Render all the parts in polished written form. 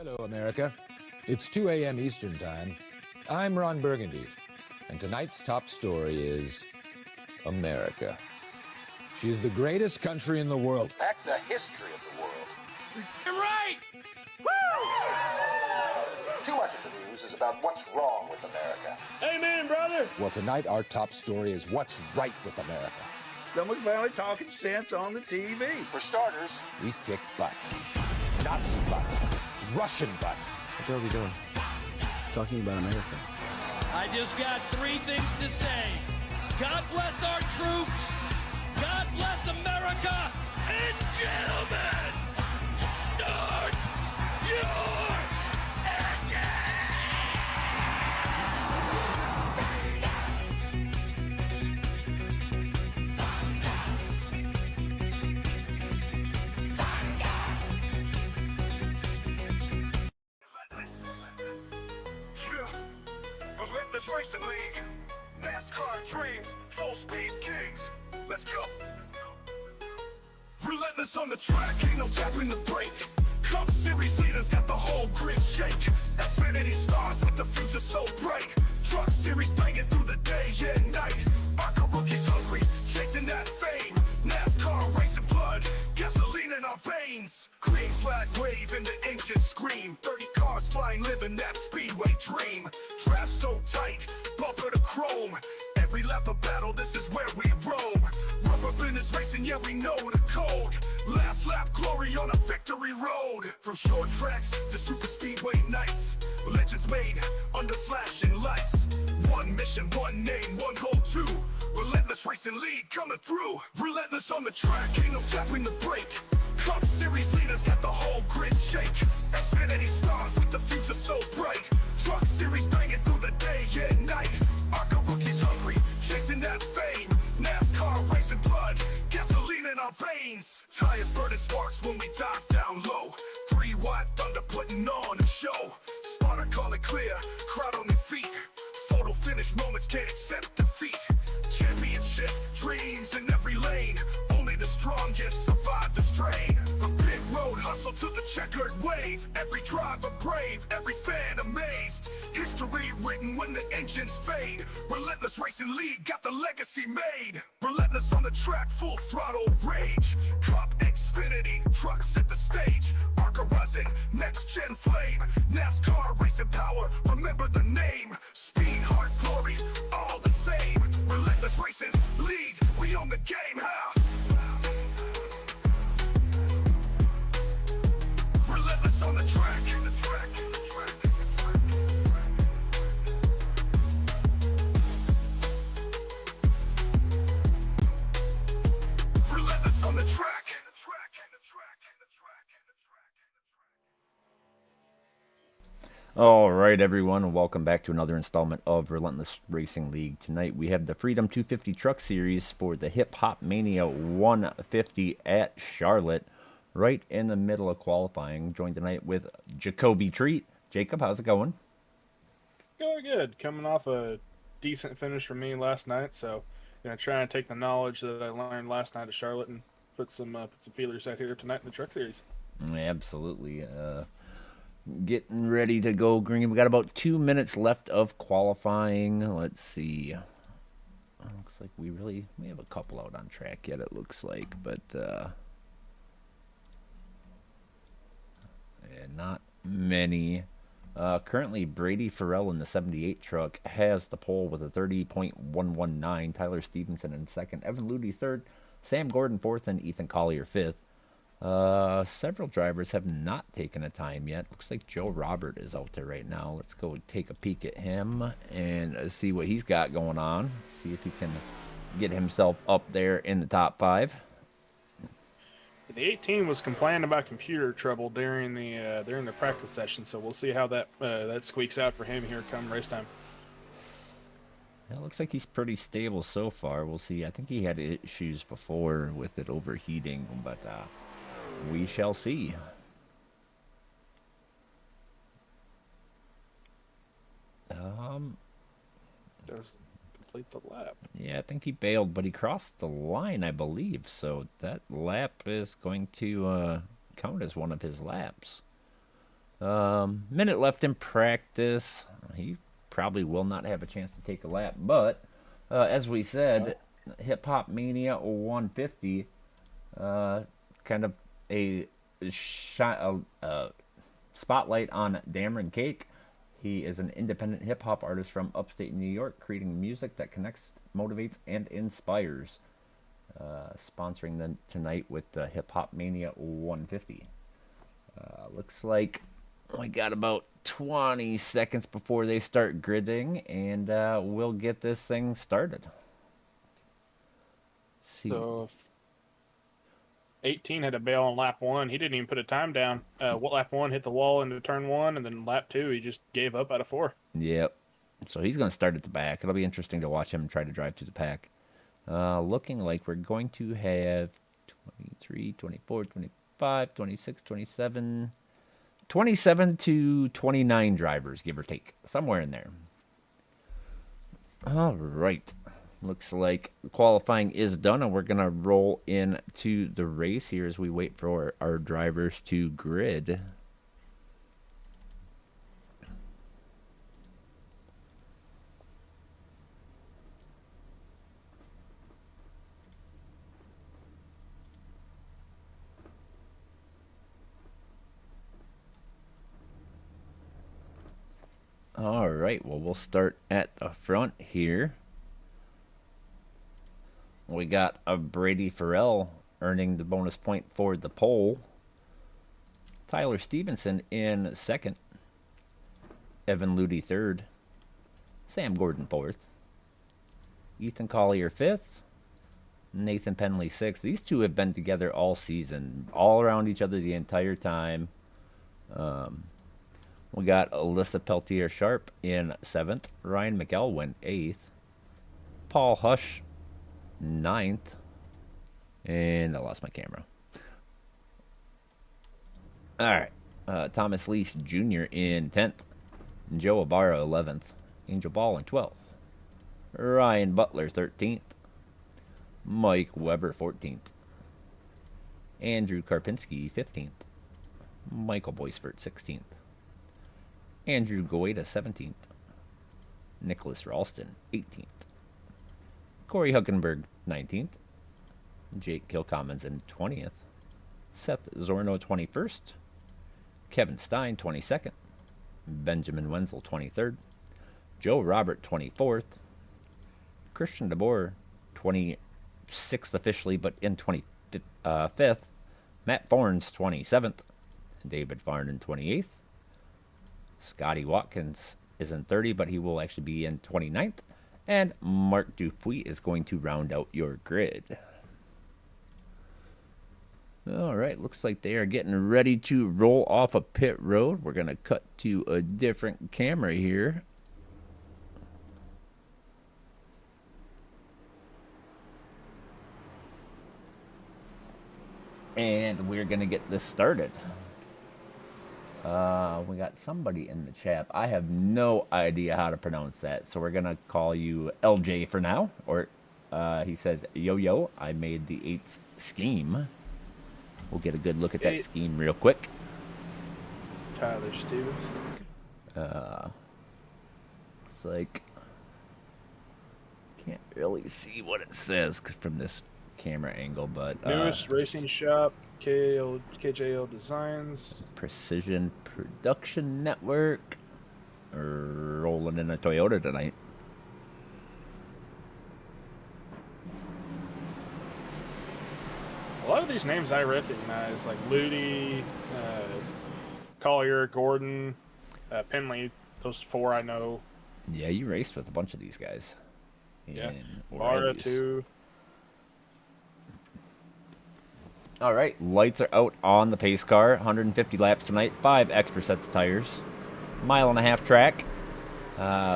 Hello, America. It's 2 a.m. Eastern Time. I'm Ron Burgundy, and tonight's top story is America. She is the greatest country in the world. Back the history of the world. You're right! Woo! Too much of the news is about what's wrong with America. Amen, brother! Well, tonight our top story is what's right with America. Someone's finally talking sense on the TV. For starters, We kick butt. Nazi butt. Russian butt. What are we doing? Talking about America. I just got three things to say. God bless our troops. God bless America. And gentlemen, start your engine! Relentless Racing League, NASCAR dreams, full speed kings. Let's go. Relentless on the track, ain't no tapping the brake. Cup Series leaders got the whole grid shake. Xfinity stars with the future so bright. Truck Series banging through the day and night. ARCA rookies hungry, chasing that fame. NASCAR racing blood, gasoline in our veins. Green flag wave and the engine scream. 30 cars flying, living that Speedway dream. Draft so tight, bumper to chrome. Every lap of battle, this is where we roam. Rubber business racing, yeah, we know the code. Last lap glory on a victory road. From short tracks to super speedway nights, legends made under flashing lights. One mission, one name, one goal, two. Relentless Racing League coming through. Relentless on the track, ain't no tapping the brake. Cup Series leaders got the whole grid shake. Xfinity stars with the future so bright. Truck Series banging through the day and night. ARCA rookies hungry, chasing that fame. NASCAR racing blood, gasoline in our veins. Tires burning sparks when we dive down low. 3-watt thunder putting on a show. Spotter call it clear, crowd on their feet. Photo finish moments can't accept defeat. Championship dreams in every lane. Only the strongest survive the strain. From pit road hustle to the checkered wave. Every driver brave, every fan amazed. History written when the engines fade. Relentless Racing League got the legacy made. Relentless on the track, full throttle rage. Cup Xfinity, trucks set the stage. ARCA rising, next gen flame. NASCAR racing power, remember the name. Speed, heart, glory, all the same. Relentless Racing League, we own the game, how? Relentless on the track. Relentless on the track. All right, everyone, welcome back to another installment of Relentless Racing League. Tonight we have the Freedom 250 Truck Series for the Hip Hop Mania 150 at Charlotte, right in the middle of qualifying. Joined tonight with Jacoby Treat. Jacob, how's it going? Going good. Coming off a decent finish for me last night, so gonna try and take the knowledge that I learned last night at Charlotte and put some feelers out here tonight in the Truck Series. Absolutely. Getting ready to go green. We got about 2 minutes left of qualifying. Let's see. Looks like we have a couple out on track yet, it looks like, but yeah, not many. Currently, Brady Farrell in the 78 truck has the pole with a 30.119. Tyler Stevenson in second. Evan Ludy third. Sam Gordon fourth, and Ethan Collier fifth. Several drivers have not taken a time yet. Looks like Joe Robert is out there right now. Let's go take a peek at him and see what he's got going on. See if he can get himself up there in the top five. The 18 was complaining about computer trouble during the practice session, so we'll see how that squeaks out for him here come race time. It looks like he's pretty stable so far. We'll see. I think he had issues before with it overheating, but we shall see. Does complete the lap. Yeah, I think he bailed, but he crossed the line, I believe. So that lap is going to count as one of his laps. Minute left in practice. He probably will not have a chance to take a lap, but as we said, Hip Hop Mania 150, kind of a spotlight on Dameron Cake. He is an independent hip hop artist from upstate New York, creating music that connects, motivates, and inspires. Sponsoring them tonight with the Hip Hop Mania 150. Looks like we got about 20 seconds before they start gridding, and we'll get this thing started. Let's see. So 18 had to bail on lap 1. He didn't even put a time down. What lap 1 hit the wall into turn 1, and then lap 2 he just gave up out of 4. Yep. So he's going to start at the back. It'll be interesting to watch him try to drive through the pack. Looking like we're going to have 23, 24, 25, 26, 27, 27 to 29 drivers, give or take. Somewhere in there. All right. Looks like qualifying is done, and we're going to roll into the race here as we wait for our drivers to grid. All right, well, we'll start at the front here. We got a Brady Farrell earning the bonus point for the pole. Tyler Stevenson in second. Evan Ludy third. Sam Gordon fourth. Ethan Collier fifth. Nathan Penley sixth. These two have been together all season, all around each other the entire time. We got Alyssa Peltier Sharp in seventh. Ryan McElwin eighth. Paul Hush ninth. And I lost my camera. All right. Thomas Lease Jr. in 10th. Joe Ibarra 11th. Angel Ball in 12th. Ryan Butler 13th. Mike Weber 14th. Andrew Karpinski 15th. Michael Boisfort 16th. Andrew Goeta 17th. Nicholas Ralston 18th. Corey Huckenberg 19th. Jake Kilcommons in 20th. Seth Zorno 21st. Kevin Stein 22nd. Benjamin Wenzel 23rd. Joe Robert 24th. Christian DeBoer 26th officially, but in 25th. Matt Forns 27th. David Farnan 28th. Scotty Watkins is in 30, but he will actually be in 29th. And Mark Dupuis is going to round out your grid. All right, looks like they are getting ready to roll off a pit road. We're going to cut to a different camera here. And we're going to get this started. We got somebody in the chat. I have no idea how to pronounce that, so we're going to call you LJ for now. Or he says, yo, I made the 8th scheme. We'll get a good look at that scheme real quick. Tyler Stevenson. It's like, can't really see what it says from this camera angle, but Newest racing shop, KJL Designs. Precision Production Network. Rolling in a Toyota tonight. A lot of these names I recognize, like Ludy, Collier, Gordon, Penley. Those 4 I know. Yeah, you raced with a bunch of these guys. Yeah, Mara too. All right, lights are out on the pace car. 150 laps tonight, 5 extra sets of tires. 1.5-mile track.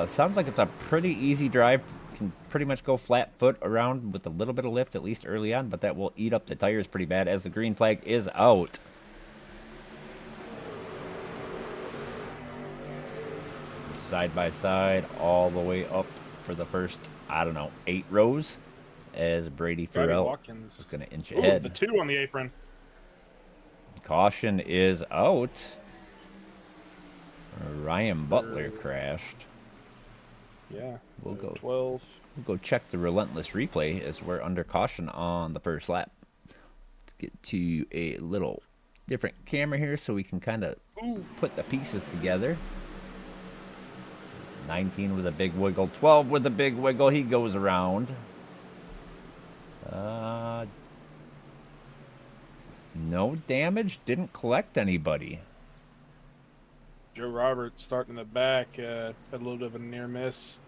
Sounds like it's a pretty easy drive. Can pretty much go flat foot around with a little bit of lift, at least early on, but that will eat up the tires pretty bad as the green flag is out. Side by side, all the way up for the first, 8 rows. As Brady Farrell is going to inch ahead. The 2 on the apron. Caution is out. Ryan Butler crashed. Yeah. We'll go 12. We'll go check the Relentless replay as we're under caution on the first lap. Let's get to a little different camera here so we can kind of put the pieces together. 19 with a big wiggle, 12 with a big wiggle. He goes around. No damage, didn't collect anybody. Joe Roberts starting in the back, had a little bit of a near miss.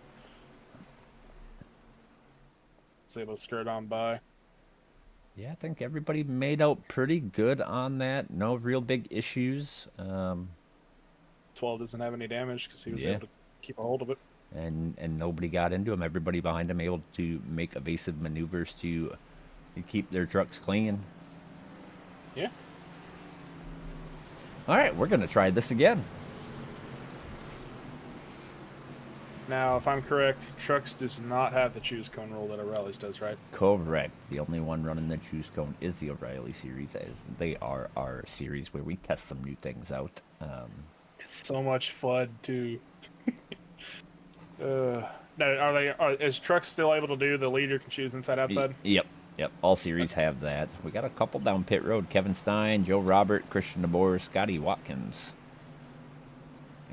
Was able to skirt on by. Yeah, I think everybody made out pretty good on that. No real big issues. 12 doesn't have any damage because he was Yeah. able to keep a hold of it. And nobody got into him. Everybody behind him able to make evasive maneuvers to keep their trucks clean. Yeah. All right, we're going to try this again. Now, if I'm correct, Trucks does not have the choose cone rule that O'Reilly's does, right? Correct. The only one running the choose cone is the O'Reilly series, as they are our series where we test some new things out. It's so much fun to. Now, is Trucks still able to do the leader can choose inside outside? Yep. All series have that. We got a couple down pit road: Kevin Stein, Joe Robert, Christian DeBoer, Scotty Watkins.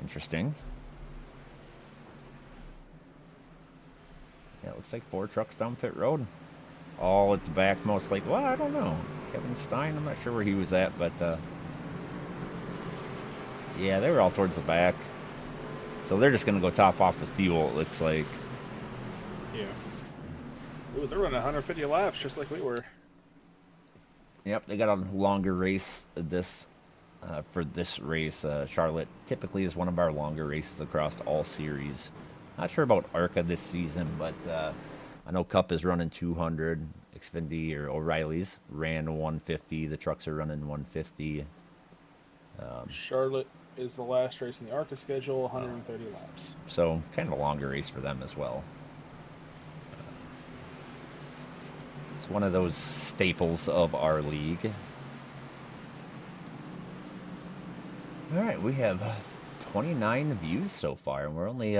Interesting. Yeah, it looks like 4 trucks down pit road. All at the back, most likely. Well, I don't know. Kevin Stein, I'm not sure where he was at, but yeah, they were all towards the back. So they're just going to go top off with fuel, it looks like. Yeah. Ooh, they're running 150 laps just like we were. Yep, they got a longer race for this race. Charlotte typically is one of our longer races across all series. Not sure about ARCA this season, but I know Cup is running 200. Xfinity or O'Reilly's ran 150. The trucks are running 150. Charlotte is the last race in the ARCA schedule, 130 laps. So kind of a longer race for them as well. It's one of those staples of our league. All right, we have 29 views so far, and we're only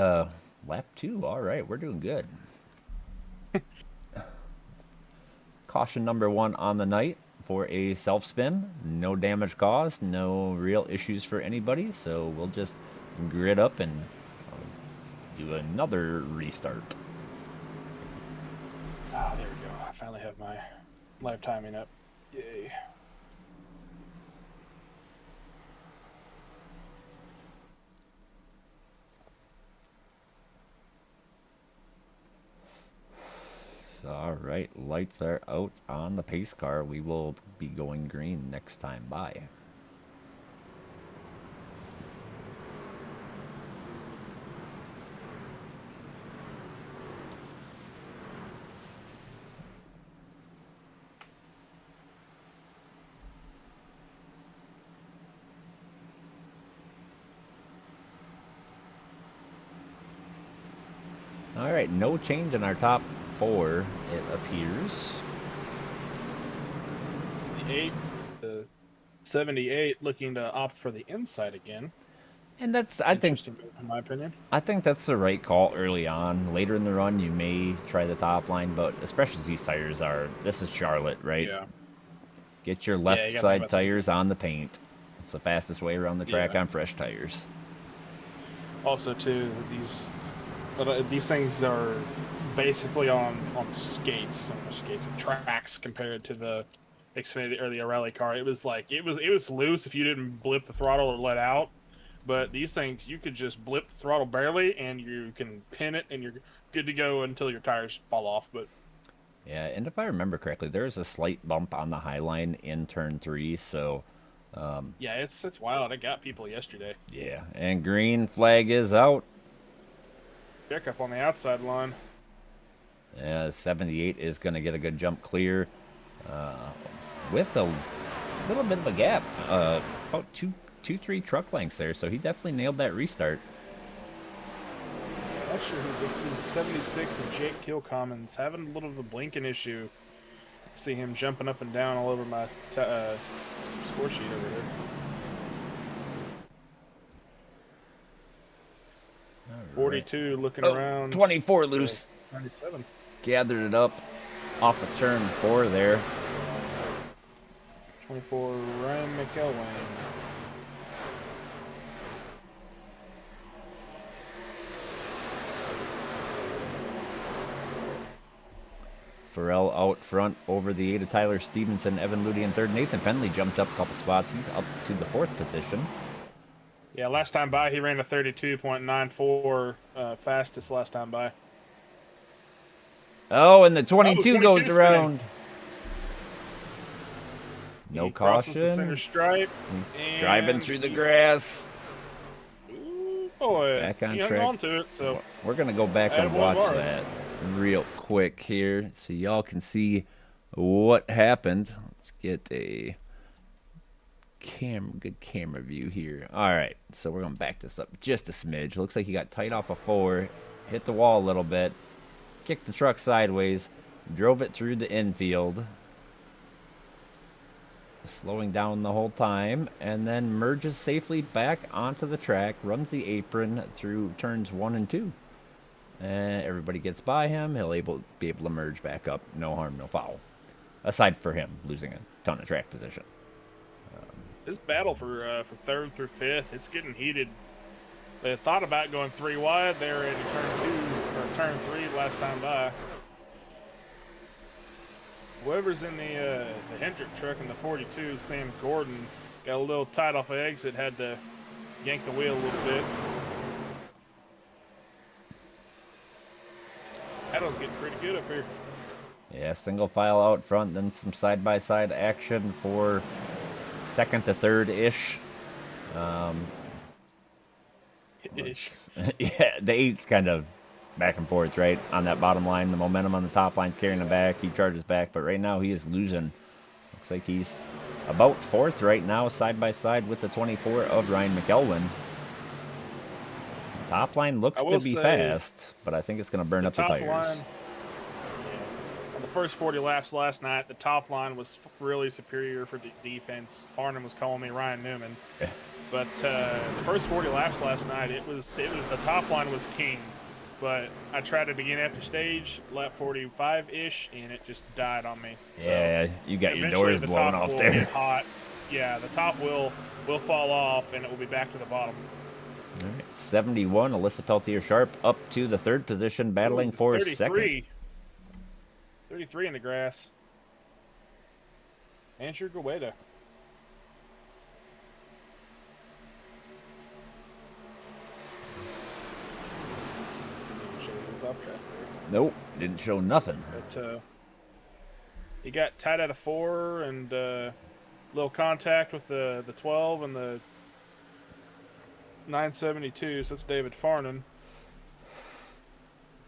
lap 2. All right, we're doing good. Caution number 1 on the night for a self spin. No damage caused, no real issues for anybody, so we'll just grid up and do another restart. Ah, there we go. I finally have my live timing up. Yay. All right, lights are out on the pace car. We will be going green next time by. All right, no change in our top 4, it appears. The 78 looking to opt for the inside again. And that's, I think, Interesting move, in my opinion. I think that's the right call early on. Later in the run, you may try the top line, but especially as these tires are, this is Charlotte, right? Yeah. Get your left you side tires on the paint. It's the fastest way around the track Yeah. on fresh tires. Also, too, these things are basically on skates, tracks compared to the Xfinity or the O'Reilly car. It was loose if you didn't blip the throttle or let out. But these things, you could just blip the throttle barely, and you can pin it, and you're good to go until your tires fall off. But yeah, and if I remember correctly, there's a slight bump on the high line in turn 3, so yeah, it's wild. It got people yesterday. yeah, and green flag is out. Check up on the outside line. 78 is going to get a good jump clear with a little bit of a gap, about 2-3 truck lengths there, so he definitely nailed that restart. Not sure who this is. 76 and Jake Kilcommons having a little of a blinking issue. See him jumping up and down all over my score sheet over there. 32 looking Oh, around. 24 loose. 97. Gathered it up off of turn 4 there. 24, Ryan McElwain. Farrell out front over the 8 of Tyler Stevenson, Evan Ludy in third. Nathan Fenley jumped up a couple spots. He's up to the 4th position. Yeah, last time by, he ran a 32.94 fastest last time by. Oh, and the 22 Oh, goes 22 around. No He crosses caution. the center stripe. He's driving through the grass. Ooh, boy, Back on he hung track. on to it, so We're going to go back and Attaboy, watch Mark. that real quick here so y'all can see what happened. Let's get a good camera view here. All right, so we're going to back this up just a smidge. Looks like he got tight off a 4, hit the wall a little bit, kicked the truck sideways, drove it through the infield, slowing down the whole time, and then merges safely back onto the track, runs the apron through turns 1 and 2. And everybody gets by him. He'll be able to merge back up. No harm, no foul. Aside for him losing a ton of track position. this battle for 3rd through 5th, it's getting heated. They had thought about going 3 wide there in turn 3 last time by. Whoever's in the Hendrick truck in the 42, Sam Gordon, got a little tight off the exit, had to yank the wheel a little bit. Battle's getting pretty good up here. Yeah, single file out front, then some side-by-side action for 2nd to 3rd-ish. Ish. Yeah, the 8's kind of back and forth, right? On that bottom line, the momentum on the top line's carrying him back. He charges back, but right now he is losing. Looks like he's about 4th right now, side-by-side with the 24 of Ryan McElwain. Top line looks to be fast, but I think it's going to burn up the tires. Line, on the first 40 laps last night, the top line was really superior for defense. Farnham was calling me Ryan Newman. Yeah. But the first 40 laps last night, it was the top line was king. But I tried it again after stage, lap 45-ish, and it just died on me. So yeah, you got your eventually doors the blown top off will there. get hot. Yeah, the top will fall off, and it will be back to the bottom. All right, 71, Alyssa Peltier-Sharp up to the 3rd position, battling for 2nd. 33 in the grass. Andrew Gueda. Off track there. Nope, didn't show nothing. But he got tight out of 4 and little contact with the 12 and the 972. So that's David Farnan.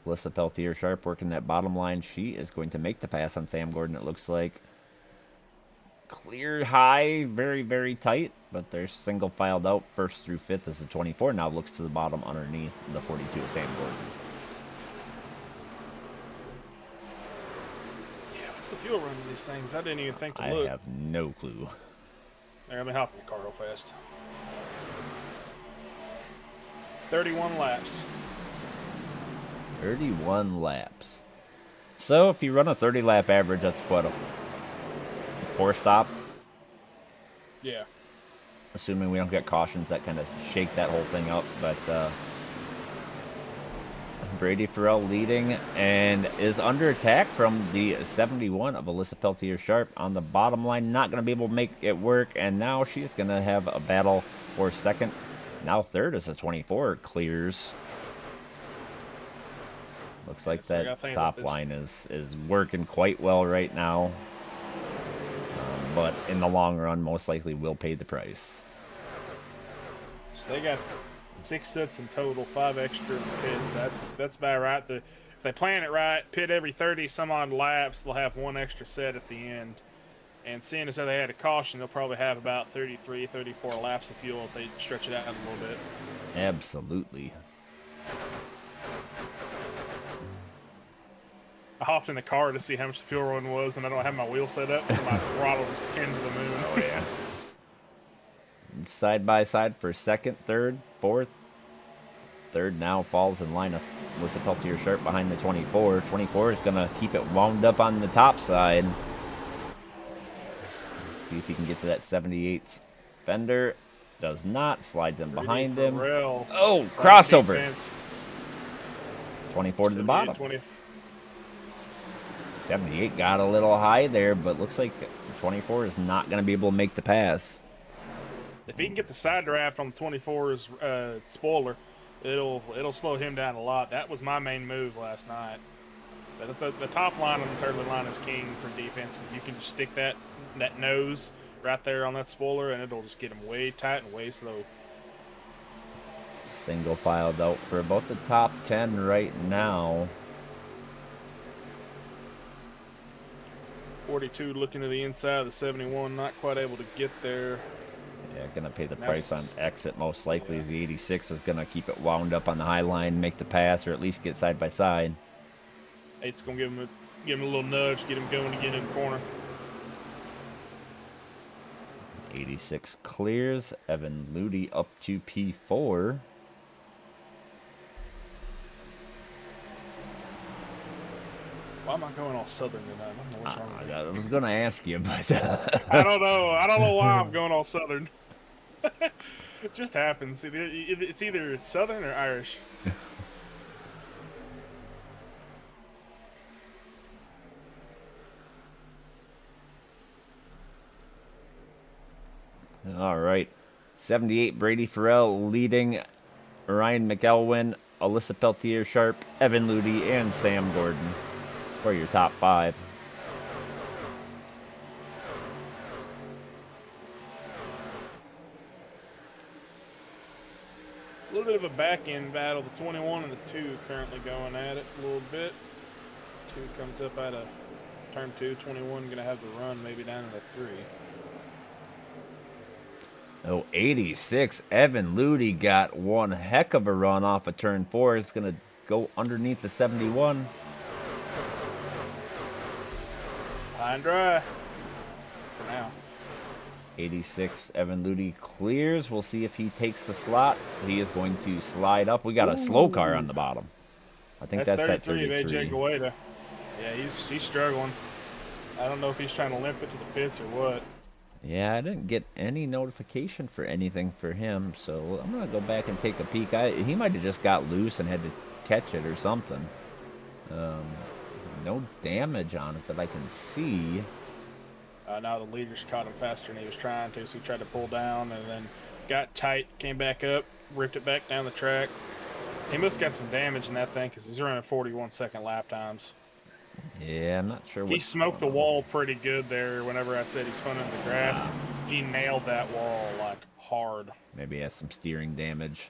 Alyssa Peltier-Sharp working that bottom line. She is going to make the pass on Sam Gordon, it looks like. Clear high, very, very tight, but they're single filed out 1st through 5th as the 24 now looks to the bottom underneath the 42 of Sam Gordon. The fuel running these things, I didn't even think to I look. have no clue. There, let me hop in the car real fast. 31 laps. 31 laps. So if you run a 30 lap average, that's what, a 4-stop? Yeah. Assuming we don't get cautions that kind of shake that whole thing up, but Brady Farrell leading and is under attack from the 71 of Alyssa Peltier-Sharp on the bottom line. Not going to be able to make it work, and now she's going to have a battle for 2nd. Now 3rd as the 24 clears. Looks like that top line is working quite well right now. But in the long run, most likely will pay the price. So they got 6 sets in total, 5 extra pits. That's about right. If they plan it right, pit every 30 some odd laps, they'll have 1 extra set at the end. And seeing as though they had a caution, they'll probably have about 33, 34 laps of fuel if they stretch it out a little bit. Absolutely. I hopped in the car to see how much the fuel run was, and I don't have my wheel set up, so my throttle was pinned to the moon. Oh, yeah. Side by side for 2nd, 3rd, 4th. Third now falls in line of Melissa Peltier Sharp behind the 24. 24 is going to keep it wound up on the top side. See if he can get to that 78 fender. Does not. Slides in behind him. Oh, crossover. Defense. 24 to the bottom. 78 got a little high there, but looks like 24 is not going to be able to make the pass. If he can get the side draft on the 24's spoiler, it'll slow him down a lot. That was my main move last night. But the top line on this early line is king for defense because you can just stick that nose right there on that spoiler, and it'll just get him way tight and way slow. Single filed out for about the top 10 right now. 42 looking to the inside of the 71, not quite able to get there. Yeah, gonna pay the price on exit most likely. As the 86 is gonna keep it wound up on the high line, make the pass, or at least get side by side. 8's gonna give him a little nudge, get him going again in the corner. 86 clears. Evan Ludi up to P4. Why am I going all southern tonight? I don't know what's wrong with me. I was gonna ask you, but I don't know. I don't know why I'm going all southern. It just happens. It's either southern or Irish. All right. 78, Brady Farrell leading. Ryan McElwin, Alyssa Peltier Sharp, Evan Ludi, and Sam Gordon for your top 5. A little bit of a back-end battle. The 21 and the 2 currently going at it a little bit. 2 comes up out of turn 2. 21 going to have the run maybe down to the 3. Oh, 86. Evan Ludi got one heck of a run off of turn 4. It's going to go underneath the 71. High and dry for now. 86, Evan Ludi clears. We'll see if he takes the slot. He is going to slide up. We got a slow car on the bottom. I think that's at 33. AJ Gueda. Yeah, he's struggling. I don't know if he's trying to limp it to the pits or what. Yeah, I didn't get any notification for anything for him, so I'm going to go back and take a peek. He might have just got loose and had to catch it or something. No damage on it that I can see. Now the leaders caught him faster than he was trying to, so he tried to pull down and then got tight, came back up, ripped it back down the track. He must have got some damage in that thing because he's running 41-second lap times. Yeah, I'm not sure. He smoked the wall pretty good there whenever I said he spun into the grass. He nailed that wall, like, hard. Maybe he has some steering damage.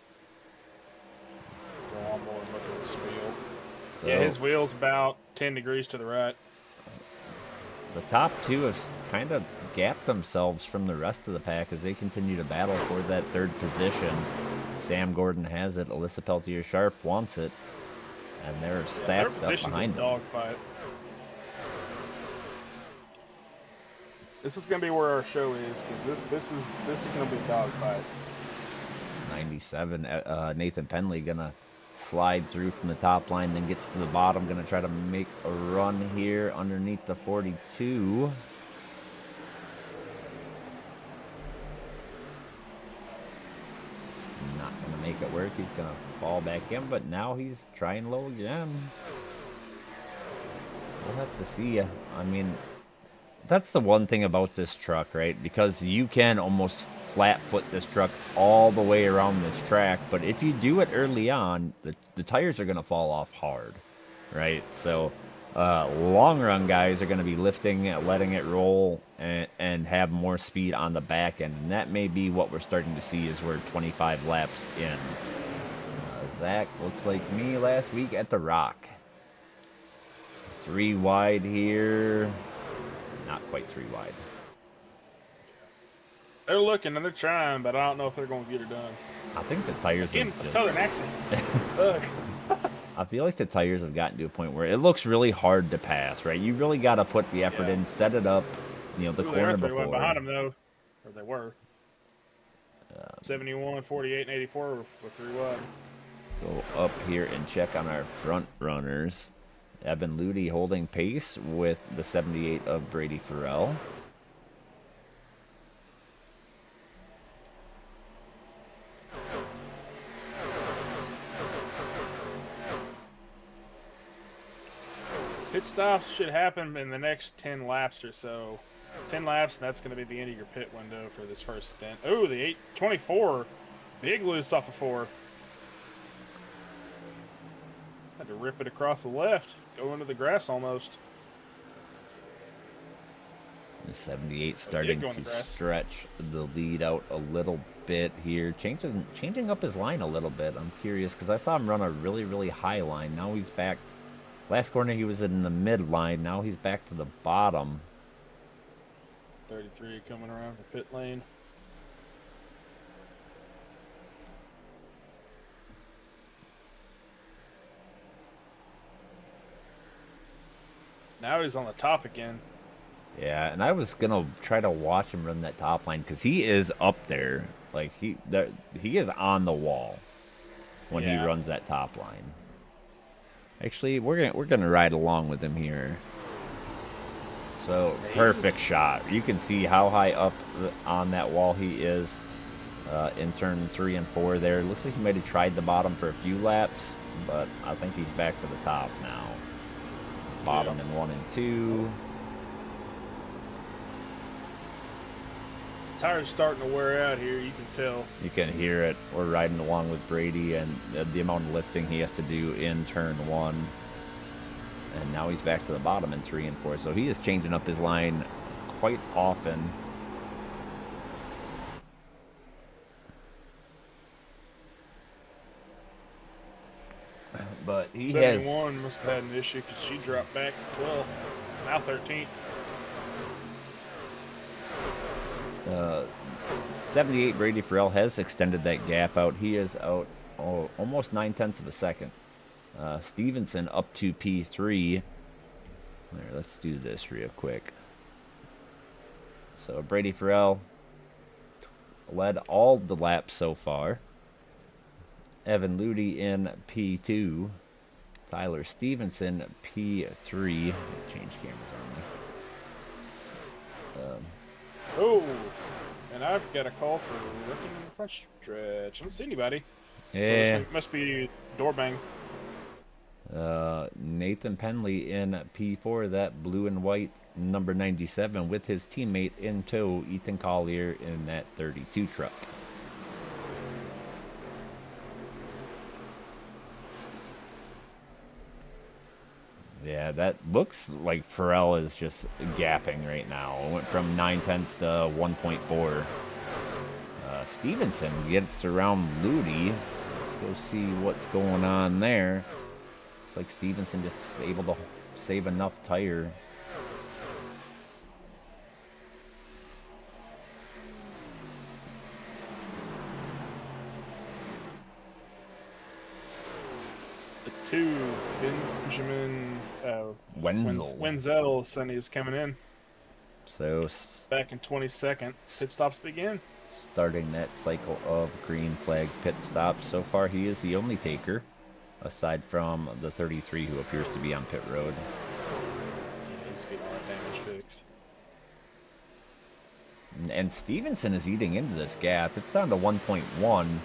Go on board and look at his wheel. So, yeah, his wheel's about 10 degrees to the right. The top 2 have kind of gapped themselves from the rest of the pack as they continue to battle for that 3rd position. Sam Gordon has it. Alyssa Peltier Sharp wants it. And they're stacked up behind them. Dogfight. This is going to be where our show is, because this is going to be a dogfight. 97, Nathan Penley going to slide through from the top line, then gets to the bottom. Going to try to make a run here underneath the 42. Not going to make it work. He's going to fall back in, but now he's trying low again. We'll have to see. I mean, that's the one thing about this truck, right? Because you can almost flat foot this truck all the way around this track, but if you do it early on, the tires are going to fall off hard, right? So long run guys are going to be lifting, letting it roll, and have more speed on the back end, and that may be what we're starting to see as we're 25 laps in. Zach looks like me last week at the Rock. 3 wide here. Not quite 3 wide. They're looking and they're trying, but I don't know if they're going to get it done. I think the tires Again, have southern accent. I feel like the tires have gotten to a point where it looks really hard to pass, right? You really got to put the effort in, set it up, you know, the corner before. They were behind them, though. Or they were. 71, 48, and 84 were 3 wide. Go up here and check on our front runners. Evan Ludi holding pace with the 78 of Brady Farrell. Pit stops should happen in the next 10 laps or so. 10 laps, and that's going to be the end of your pit window for this first stint. Oh, the 824. Big loose off of 4. Had to rip it across the left. Go into the grass almost. The 78 starting to grass. stretch the lead out a little bit here. Changing up his line a little bit. I'm curious because I saw him run a really, really high line. Now he's back. Last corner he was in the mid line. Now he's back to the bottom. 33 coming around the pit lane. Now he's on the top again. Yeah, and I was gonna try to watch him run that top line because he is up there. Like he is on the wall when he runs that top line. Actually, we're gonna ride along with him here. So perfect shot. You can see how high up on that wall he is in turn 3 and 4 there. Looks like he might have tried the bottom for a few laps, but I think he's back to the top now. Bottom in 1 and 2. Tire's starting to wear out here, you can tell. You can hear it. We're riding along with Brady and the amount of lifting he has to do in turn 1. And now he's back to the bottom in 3 and 4. So he is changing up his line quite often. But he 71 has... must have had an issue because she dropped back to 12th. Now 13th. 78 Brady Farrell has extended that gap out. He is out almost 9/10 of a second. Stevenson up to P3. There, let's do this real quick. So Brady Farrell led all the laps so far. Evan Ludi in P2. Tyler Stevenson P3. Change cameras on me. Oh, and I've got a call for working in the front stretch. I don't see anybody. Yeah. So this must be door bang. Nathan Penley in P4, that blue and white number 97 with his teammate in tow, Ethan Collier in that 32 truck. Yeah, that looks like Farrell is just gapping right now. It went from 9/10 to 1.4. Stevenson gets around Ludi. Let's go see what's going on there. Looks like Stevenson just able to save enough tire. The 2, Benjamin Wenzel, Sonny is coming in. So Back in 22nd. Pit stops begin. starting that cycle of green flag pit stops. So far, he is the only taker, aside from the 33 who appears to be on pit road. Yeah, he's getting all that damage fixed. And Stevenson is eating into this gap. It's down to 1.1.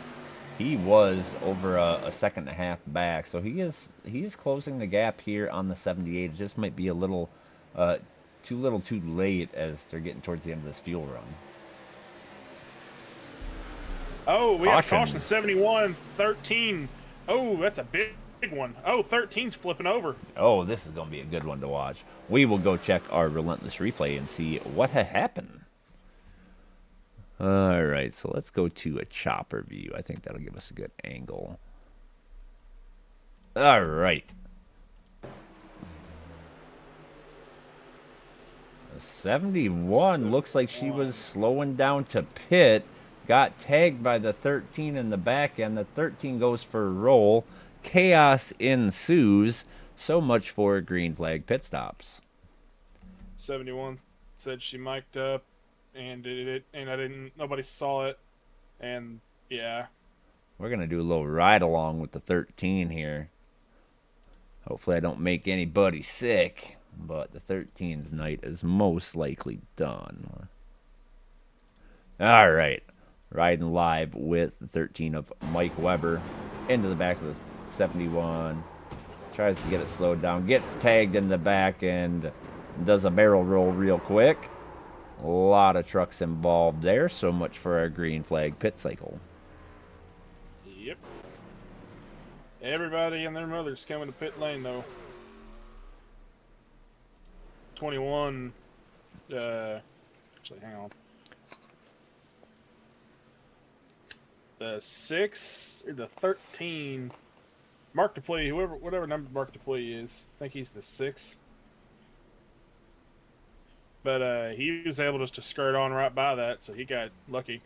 He was over a second and a half back, so he is closing the gap here on the 78. It just might be a little too late as they're getting towards the end of this fuel run. Oh, we have caution 71, 13. Oh, that's a big one. Oh, 13's flipping over. Oh, this is going to be a good one to watch. We will go check our Relentless replay and see what had happened. All right, so let's go to a chopper view. I think that'll give us a good angle. All right. 71 looks like she was slowing down to pit. Got tagged by the 13 in the back end. The 13 goes for a roll. Chaos ensues. So much for green flag pit stops. 71 said she mic'd up and did it, and nobody saw it. And yeah, We're going to do a little ride along with the 13 here. Hopefully I don't make anybody sick, but the 13's night is most likely done. All right. Riding live with the 13 of Mike Weber into the back of the 71. Tries to get it slowed down. Gets tagged in the back and does a barrel roll real quick. A lot of trucks involved there. So much for our green flag pit cycle. Yep. Everybody and their mother's coming to pit lane, though. 21. Actually, hang on. The 6 or the 13. Mark Duplee, whatever number Mark Duplee is. I think he's the 6. But he was able just to skirt on right by that, so he got lucky.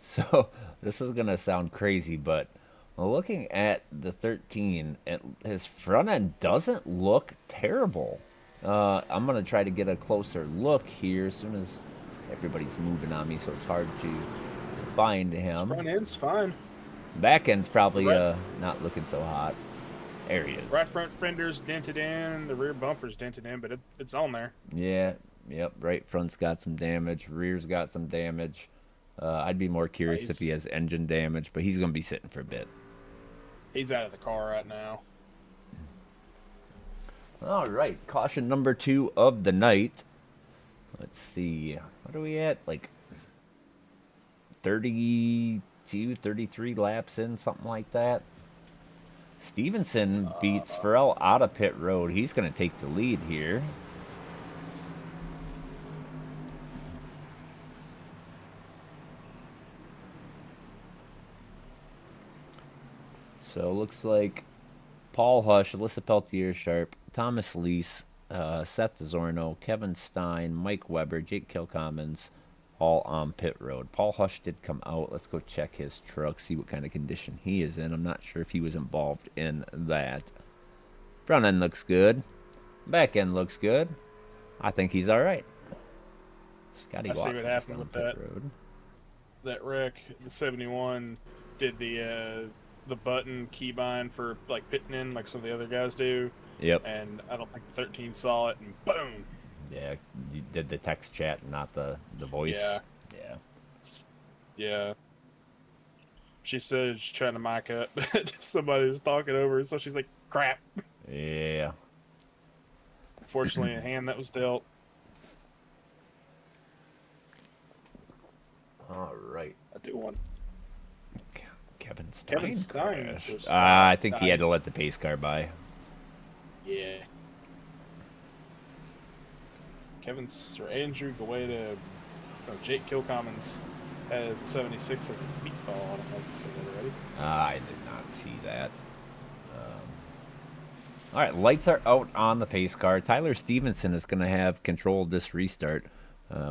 So this is going to sound crazy, but looking at the 13, his front end doesn't look terrible. I'm going to try to get a closer look here as soon as everybody's moving on me, so it's hard to find him. His front end's fine. Back end's probably not looking so hot. There he is. Right front fender's dented in, the rear bumper's dented in, but it's on there. Yeah, yep. Right front's got some damage, rear's got some damage. I'd be more curious if he has engine damage, but he's going to be sitting for a bit. He's out of the car right now. All right, caution number 2 of the night. Let's see. What are we at? Like 32, 33 laps in, something like that. Stevenson beats Farrell out of pit road. He's going to take the lead here. So looks like Paul Hush, Alyssa Peltier Sharp, Thomas Lease, Seth DeZorno, Kevin Stein, Mike Weber, Jake Kilcommons, all on pit road. Paul Hush did come out. Let's go check his truck, see what kind of condition he is in. I'm not sure if he was involved in that. Front end looks good. Back end looks good. I think he's all right. Scotty, I see what happened with that. Road. That wreck. The 71 did the button keybind for like pitting in, like some of the other guys do. Yep. And I don't think the 13 saw it, and boom. Yeah, you did the text chat, not the voice. Yeah. Yeah. She said she's trying to mic up, but somebody was talking over her, so she's like, crap. Yeah. Unfortunately, a hand that was dealt. All right. I do want. Kevin Stein. Kevin Stein. I think he had to let the pace car by. Yeah. Andrew Gueda, Jake Kilcommons has the 76 as a beat ball. I don't know if you've seen that already. I did not see that. All right, lights are out on the pace car. Tyler Stevenson is going to have control of this restart.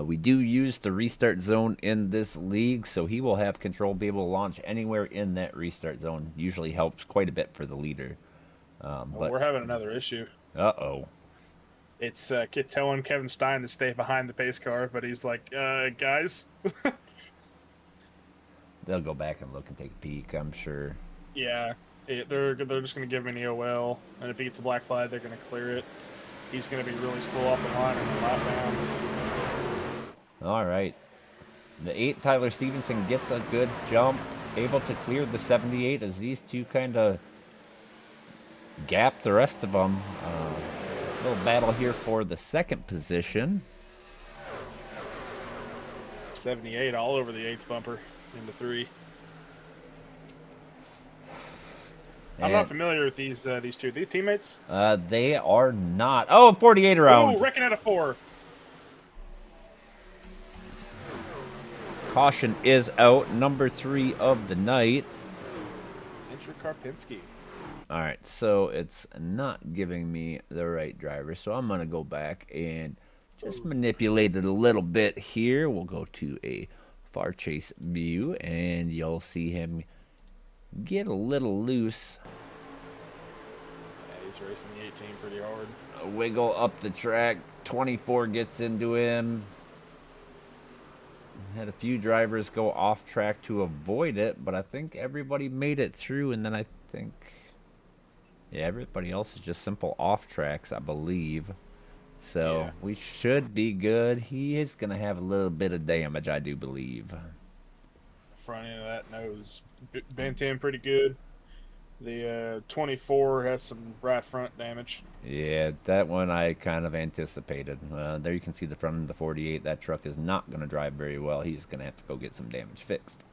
We do use the restart zone in this league, so he will have control, be able to launch anywhere in that restart zone. Usually helps quite a bit for the leader. But we're having another issue. Uh-oh. It's telling Kevin Stein to stay behind the pace car, but he's like, guys. They'll go back and look and take a peek, I'm sure. Yeah, they're just going to give him an EOL, and if he gets a black flag, they're going to clear it. He's going to be really slow off the line and a lap down. All right. The 8, Tyler Stevenson, gets a good jump, able to clear the 78 as these two kind of gap the rest of them. Little battle here for the second position. 78 all over the 8's bumper into 3. I'm not familiar with these two. These teammates? They are not. Oh, 48 around. Oh, wrecking out of 4. Caution is out. Number 3 of the night. Andrew Karpinski. All right, so it's not giving me the right driver, so I'm going to go back and just manipulate it a little bit here. We'll go to a far chase view, and you'll see him get a little loose. Yeah, he's racing the 18 pretty hard. A wiggle up the track. 24 gets into him. Had a few drivers go off track to avoid it, but I think everybody made it through, and then I think, yeah, everybody else is just simple off tracks, I believe. So we should be good. He is going to have a little bit of damage, I do believe. Front end of that nose bent in pretty good. The 24 has some right front damage. Yeah, that one I kind of anticipated. There you can see the front of the 48. That truck is not going to drive very well. He's going to have to go get some damage fixed.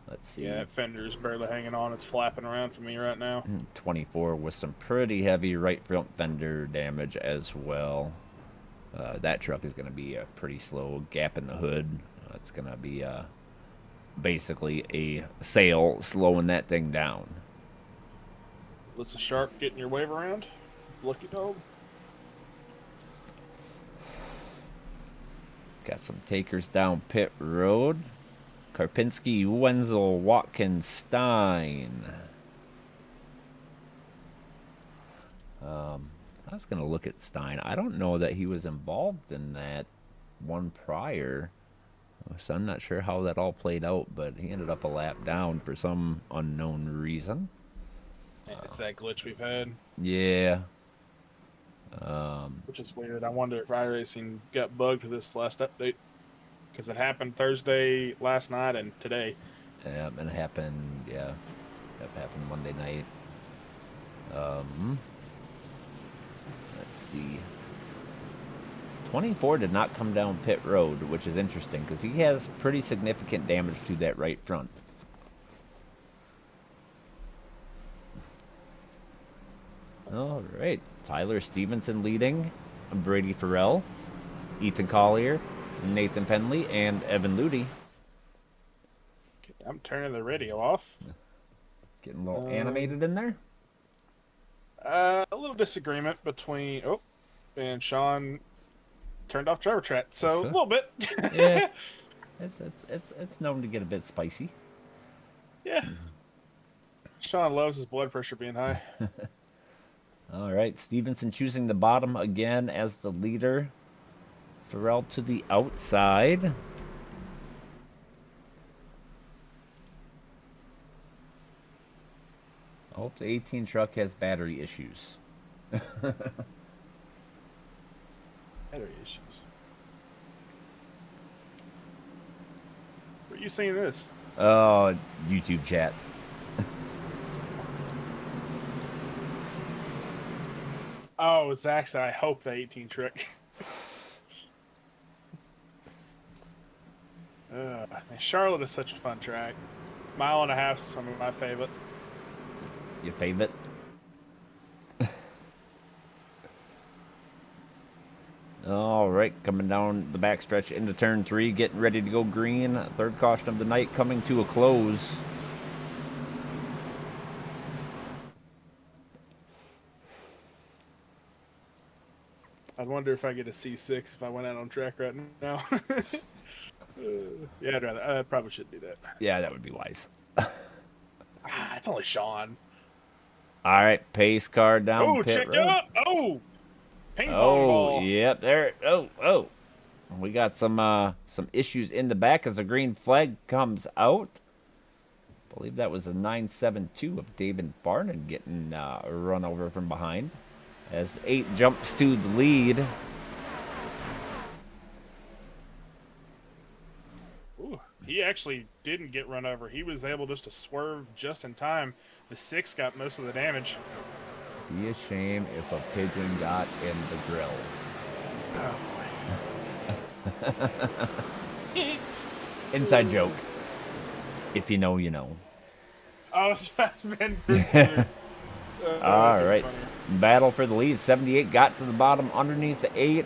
Let's see. Yeah, that fender is barely hanging on. It's flapping around for me right now. 24 with some pretty heavy right front fender damage as well. That truck is going to be a pretty slow gap in the hood. It's going to be basically a sail slowing that thing down. Let's a shark getting your wave around. Lucky dog. Got some takers down pit road. Karpinski, Wenzel, Watkins, Stein. I was going to look at Stein. I don't know that he was involved in that one prior. So I'm not sure how that all played out, but he ended up a lap down for some unknown reason. It's that glitch we've had. Yeah. Which is weird. I wonder if iRacing got bugged with this last update. Because it happened Thursday last night and today. Yeah, and it happened, yeah. That happened Monday night. Let's see. 24 did not come down pit road, which is interesting because he has pretty significant damage to that right front. All right. Tyler Stevenson leading. Brady Farrell, Ethan Collier, Nathan Penley, and Evan Ludy. I'm turning the radio off. Getting a little animated in there. A little disagreement between and Sean turned off driver chat, so a little bit. Yeah, it's known to get a bit spicy. Yeah. Sean loves his blood pressure being high. All right, Stevenson choosing the bottom again as the leader. Farrell to the outside. I hope the 18 truck has battery issues. Battery issues. Where are you seeing this? Oh, YouTube chat. Oh, Zach said, I hope the 18 trick. Man, Charlotte is such a fun track. Mile and a half is some of my favorite. Your favorite? All right, coming down the backstretch into turn 3, getting ready to go green. Third caution of the night coming to a close. I'd wonder if I get a C6 if I went out on track right now. Yeah, I probably should do that. Yeah, that would be wise. It's only Sean. All right, pace car down Oh, pit check road. out! Oh, ping pong ball. Yep, there. Oh. We got some issues in the back as the green flag comes out. I believe that was a 972 of David Barnon getting run over from behind. As 8 jumps to the lead. Ooh, he actually didn't get run over. He was able just to swerve just in time. The 6 got most of the damage. Be a shame if a pigeon got in the grill. Oh, boy. Inside joke. If you know, you know. Oh, it's fast man. All right. Battle for the lead. 78 got to the bottom underneath the 8.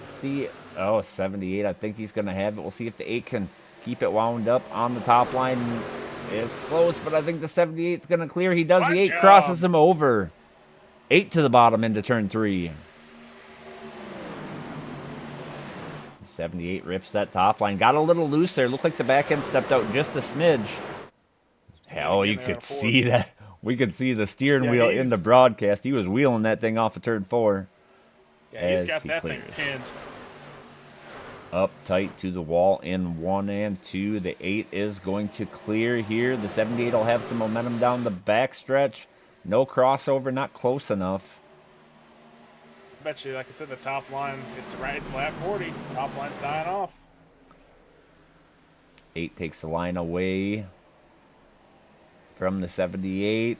See, 78. I think he's going to have it. We'll see if the 8 can keep it wound up on the top line. It's close, but I think the 78 is going to clear. He does. The 8 crosses him over. 8 to the bottom into turn 3. 78 rips that top line. Got a little loose there. Looked like the back end stepped out just a smidge. Hell, you could see that. We could see the steering wheel in the broadcast. He was wheeling that thing off of turn 4. Yeah, he's got that thing pinned. Up tight to the wall in 1 and 2. The 8 is going to clear here. The 78 will have some momentum down the backstretch. No crossover, not close enough. I bet you, like it's at the top line. It's lap 40. Top line's dying off. 8 takes the line away from the 78.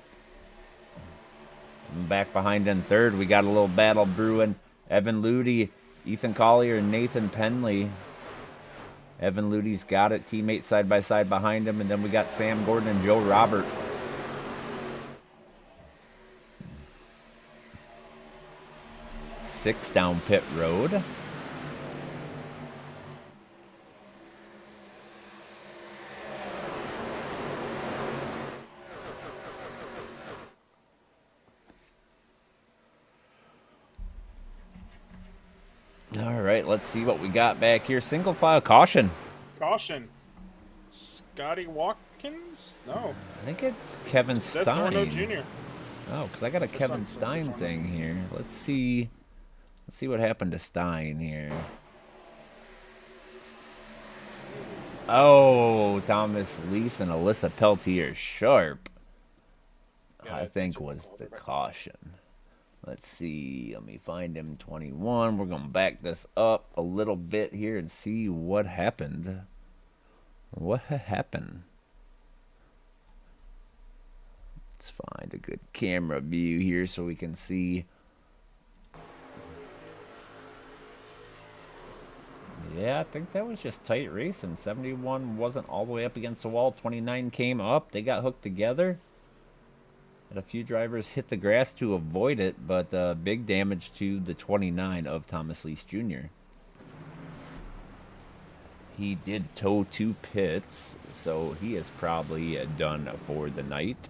Back behind in third, we got a little battle brewing. Evan Ludy, Ethan Collier, and Nathan Penley. Evan Ludy's got it. Teammates side by side behind him. And then we got Sam Gordon and Joe Robert. Six down pit road. All right, let's see what we got back here. Single file caution. Caution. Scotty Watkins? No. I think it's Kevin Stein. That's Zorno Jr. Oh, because I got a Kevin Stein thing here. Let's see. Let's see what happened to Stein here. Oh, Thomas Lease and Alyssa Peltier Sharp, Yeah, I think was the caution. Let's see. Let me find him. 21. We're going to back this up a little bit here and see what happened. What happened? Let's find a good camera view here so we can see. Yeah, I think that was just tight racing. 71 wasn't all the way up against the wall. 29 came up. They got hooked together. Had a few drivers hit the grass to avoid it, but big damage to the 29 of Thomas Lease Jr. He did tow 2 pits, so he is probably done for the night.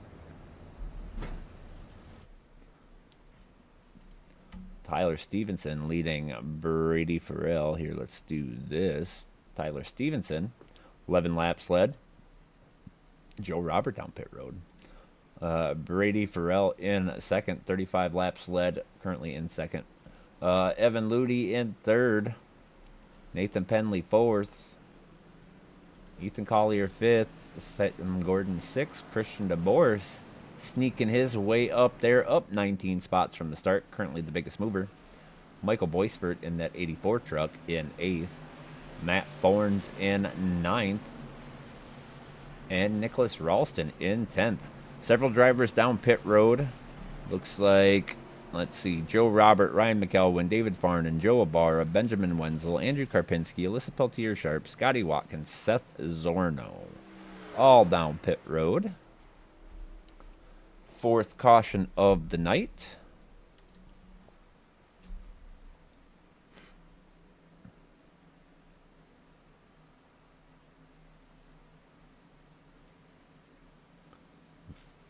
Tyler Stevenson leading Brady Farrell. Here, let's do this. Tyler Stevenson, 11 laps led. Joe Robert down pit road. Brady Farrell in second, 35 laps led, currently in second. Evan Ludy in third. Nathan Penley fourth. Ethan Collier fifth. Gordon sixth. Christian DeBoers sneaking his way up there, up 19 spots from the start, currently the biggest mover. Michael Boisfort in that 84 truck in 8th. Matt Thorns in 9th. And Nicholas Ralston in 10th. Several drivers down pit road. Looks like, let's see, Joe Robert, Ryan McElwin, David Farnan, Joe Ibarra, Benjamin Wenzel, Andrew Karpinski, Alyssa Peltier Sharp, Scotty Watkins, Seth Zorno. All down pit road. Fourth caution of the night.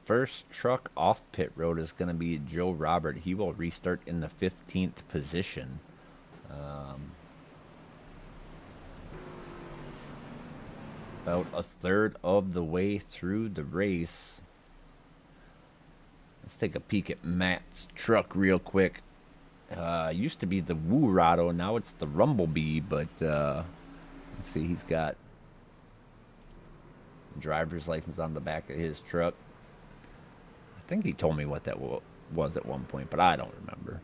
First truck off pit road is going to be Joe Robert. He will restart in the 15th position. About a third of the way through the race. Let's take a peek at Matt's truck real quick. Used to be the Woorado, now it's the Rumblebee, but let's see, he's got driver's license on the back of his truck. I think he told me what that was at one point, but I don't remember.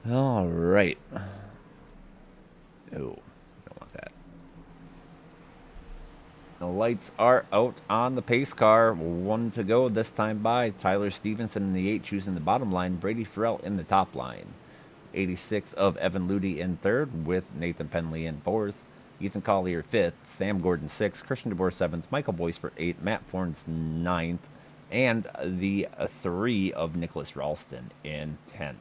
All right. Oh, don't want that. The lights are out on the pace car. 1 to go this time by. Tyler Stevenson in the 8 choosing the bottom line. Brady Farrell in the top line. 86 of Evan Ludy in third with Nathan Penley in fourth. Ethan Collier 5th. Sam Gordon 6th. Christian DeBoer 7th. Michael Boyce for 8th. Matt Forns 9th. And the 3 of Nicholas Ralston in 10th.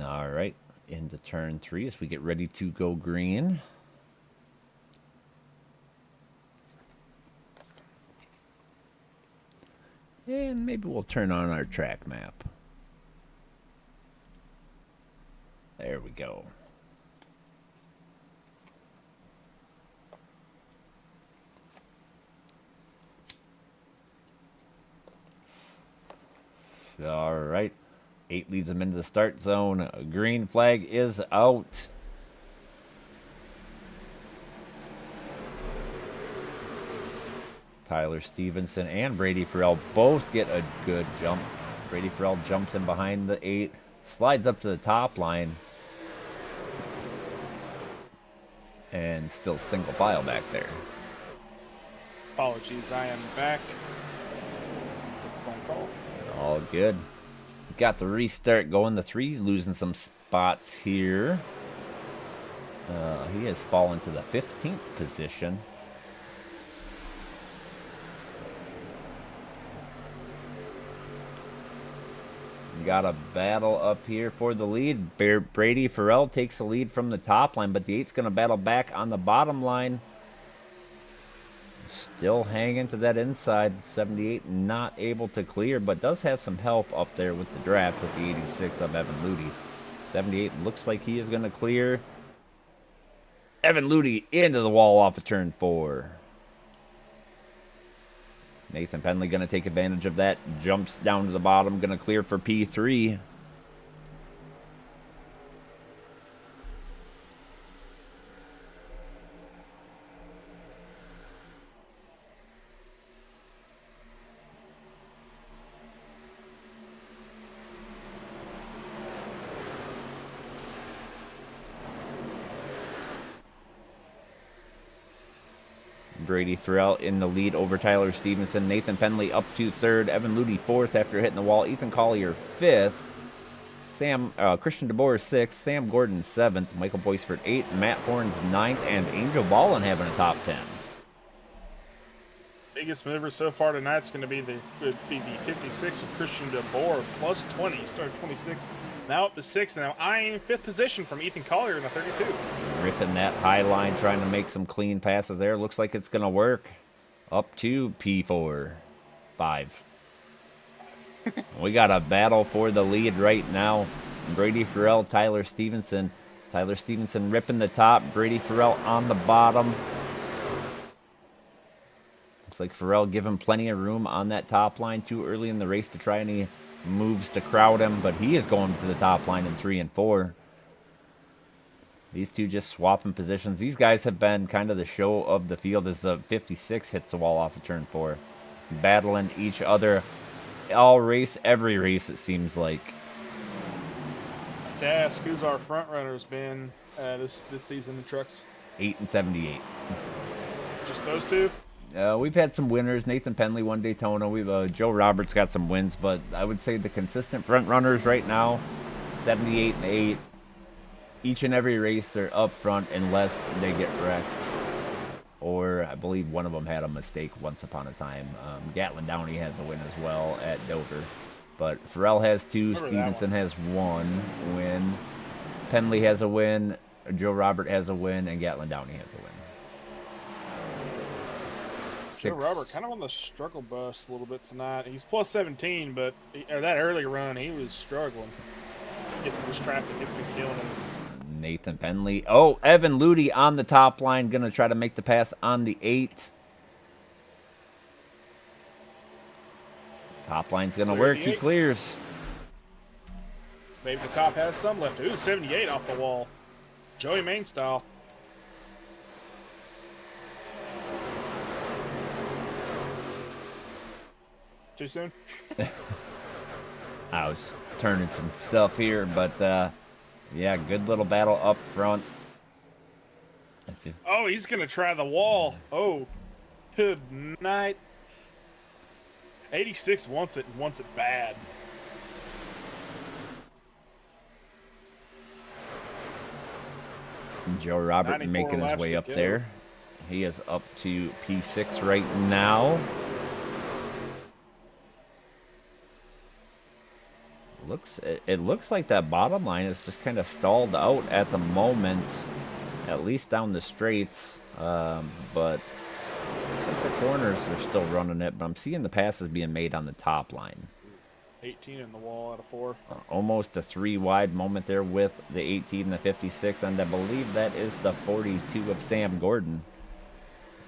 All right, into turn 3 as we get ready to go green. And maybe we'll turn on our track map. There we go. All right. 8 leads them into the start zone. Green flag is out. Tyler Stevenson and Brady Farrell both get a good jump. Brady Farrell jumps in behind the 8, slides up to the top line, and still single file back there. Apologies, I am back. Phone call. All good. Got the restart going. The 3 losing some spots here. He has fallen to the 15th position. Got a battle up here for the lead. Brady Farrell takes the lead from the top line, but the 8's going to battle back on the bottom line. Still hanging to that inside. 78 not able to clear, but does have some help up there with the draft with the 86 of Evan Ludy. 78 looks like he is going to clear. Evan Ludy into the wall off of turn 4. Nathan Penley going to take advantage of that. Jumps down to the bottom. Going to clear for P3. Brady Farrell in the lead over Tyler Stevenson. Nathan Penley up to 3rd. Evan Ludy 4th after hitting the wall. Ethan Collier 5th. Christian DeBoer 6th. Sam Gordon 7th. Michael Boyceford 8th. Matt Horns 9th. And Angel Ballin having a top 10. Biggest mover so far tonight is going to be the 56 of Christian DeBoer, plus 20. He started 26th, now up to 6th, now eyeing 5th position from Ethan Collier in the 32. Ripping that high line, trying to make some clean passes there. Looks like it's going to work. Up to P4. 5. We got a battle for the lead right now. Brady Farrell, Tyler Stevenson. Tyler Stevenson ripping the top. Brady Farrell on the bottom. Looks like Farrell giving plenty of room on that top line. Too early in the race to try any moves to crowd him, but he is going to the top line in 3 and 4. These two just swapping positions. These guys have been kind of the show of the field as the 56 hits the wall off of turn 4. Battling each other all race, every race it seems like. Ask who's our front runners been this season in trucks? 8 and 78. Just those two? We've had some winners. Nathan Penley won Daytona. We've Joe Roberts got some wins, but I would say the consistent front runners right now, 78 and 8. Each and every race they're up front unless they get wrecked. Or I believe one of them had a mistake once upon a time. Gatlin Downey has a win as well at Dover. But Farrell has 2, Stevenson has 1 win. Penley has a win, Joe Robert has a win, and Gatlin Downey has a win. Joe Robert kind of on the struggle bus a little bit tonight. He's plus 17, but that early run, he was struggling. Get through this traffic, it's been killing him. Nathan Penley. Oh, Evan Ludy on the top line, going to try to make the pass on the 8. Top line's going to work. He clears. Maybe the top has some left. Ooh, 78 off the wall. Joey Main style. Too soon? I was turning some stuff here, but yeah, good little battle up front. Oh, he's going to try the wall. Oh, good night. 86 wants it bad. Joe Robert making his way up there. He is up to P6 right now. It looks like that bottom line is just kind of stalled out at the moment, at least down the straights. But looks like the corners are still running it. But I'm seeing the passes being made on the top line. 18 in the wall out of 4. Almost a 3 wide moment there with the 18 and the 56, and I believe that is the 42 of Sam Gordon.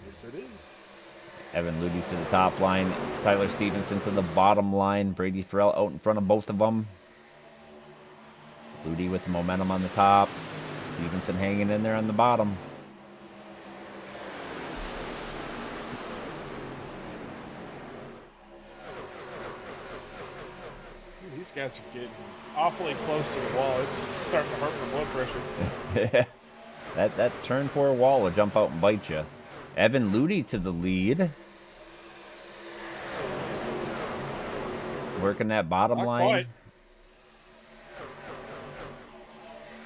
Yes, it is. Evan Ludy to the top line. Tyler Stevenson to the bottom line. Brady Farrell out in front of both of them. Ludy with the momentum on the top. Stevenson hanging in there on the bottom. These guys are getting awfully close to the wall. It's starting to hurt their blood pressure. that turn 4 wall will jump out and bite you. Evan Ludy to the lead. Working that bottom Not line.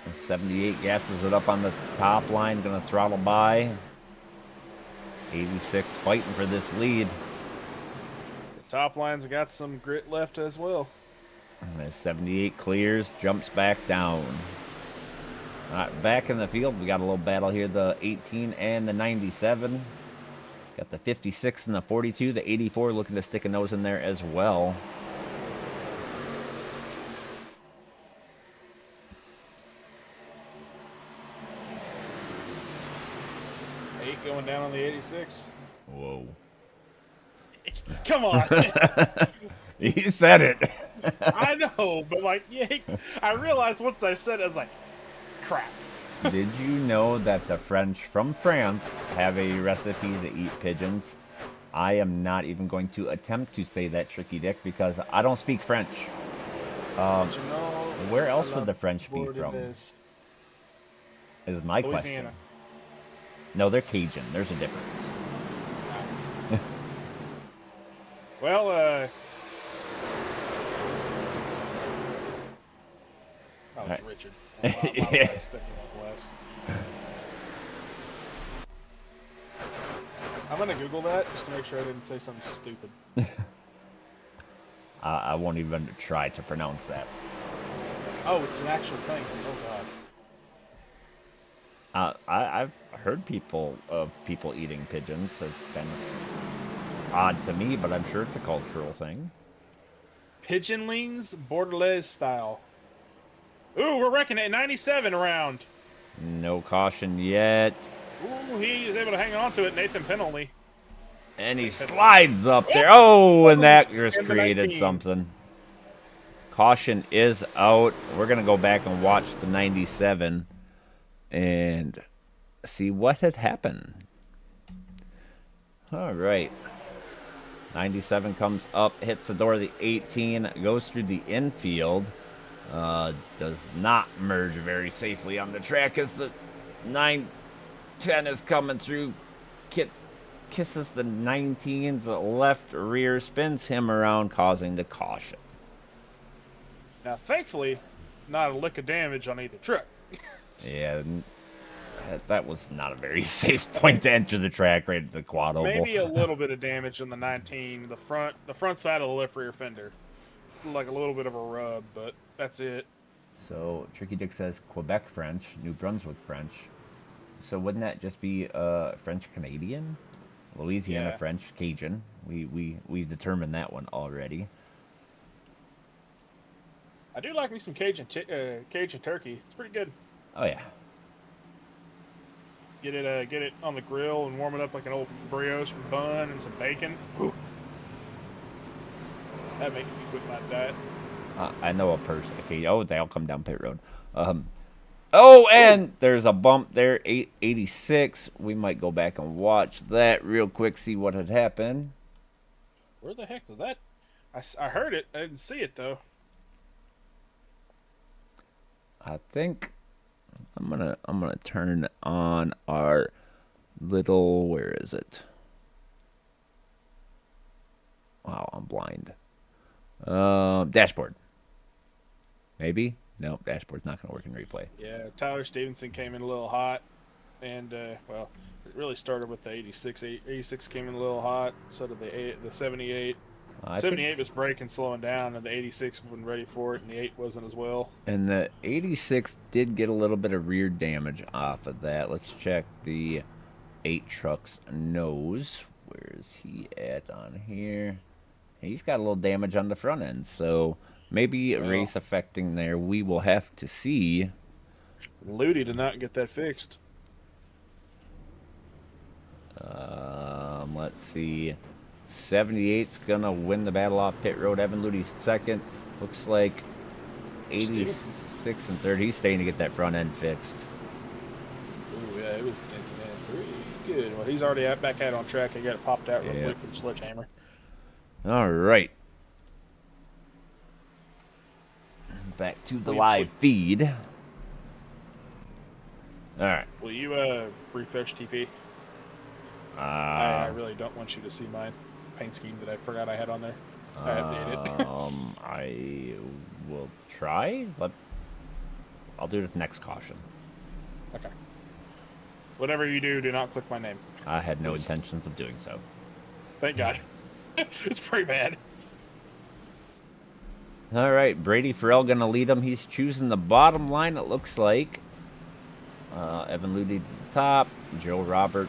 quite. 78 gasses it up on the top line. Going to throttle by. 86 fighting for this lead. The top line's got some grit left as well. And as 78 clears, jumps back down. All right, back in the field, we got a little battle here. The 18 and the 97. Got the 56 and the 42. The 84 looking to stick a nose in there as well. Going down on the 86. Whoa. Come on. You said it. I know, but like, yeah, I realized once I said it, I was like, crap. Did you know that the French from France have a recipe to eat pigeons? I am not even going to attempt to say that, Tricky Dick, because I don't speak French. Where else would the French be from? Is my Louisiana. question. No, they're Cajun. There's a difference. Well, that was right. Richard. Yeah. Expecting less. I'm gonna Google that just to make sure I didn't say something stupid. I won't even try to pronounce that. Oh, it's an actual thing. Oh God. I've heard people eating pigeons. So it's kind of odd to me, but I'm sure it's a cultural thing. Pigeonlings, Bordelaise style. Ooh, we're wrecking it. 97 around. No caution yet. Ooh, he is able to hang on to it. Nathan Penalty. And he slides up there. Oh, and that just And the created 19. something. Caution is out. We're going to go back and watch the 97 and see what had happened. All right. 97 comes up, hits the door of the 18, goes through the infield. Does not merge very safely on the track as the 910 is coming through. Kisses the 19's left rear, spins him around, causing the caution. Now, thankfully, not a lick of damage on either truck. Yeah, that was not a very safe point to enter the track right at the quad oval. Maybe a little bit of damage on the 19, the front side of the left rear fender. Like a little bit of a rub, but that's it. So Tricky Dick says Quebec French, New Brunswick French. So wouldn't that just be French Canadian? Louisiana Yeah. French, Cajun. We determined that one already. I do like me some Cajun turkey. It's pretty good. Oh yeah. Get it on the grill and warm it up like an old brioche bun and some bacon. Whew. That makes me quit my diet. I know a person. Okay, they all come down pit road. And there's a bump there. 86. We might go back and watch that real quick, see what had happened. Where the heck did that? I heard it. I didn't see it though. I think I'm gonna turn on our little, where is it? Wow, I'm blind. Dashboard. Maybe? No, dashboard's not gonna work in replay. Yeah, Tyler Stevenson came in a little hot, and well, it really started with the 86. 86 came in a little hot. So did the 78. I 78 think, was braking, slowing down, and the 86 wasn't ready for it, and the 8 wasn't as well. and the 86 did get a little bit of rear damage off of that. Let's check the 8 truck's nose. Where is he at on here? He's got a little damage on the front end, so maybe race affecting there. We will have to see. Ludi did not get that fixed. Let's see. 78's gonna win the battle off pit road. Evan Ludi's second. Looks like 86 and third. He's staying to get that front end fixed. Ooh, yeah, it was dented in pretty good. Well, he's already back out on track. He got it popped out real quick with the sledgehammer. All right. Back to the live feed. All right. Will you refresh TP? I really don't want you to see my paint scheme that I forgot I had on there. I updated it. I will try, but I'll do it with next caution. Okay. Whatever you do, do not click my name. I had no intentions of doing so. Thank God. It's pretty bad. All right, Brady Farrell going to lead him. He's choosing the bottom line, it looks like. Evan Ludi to the top, Joe Robert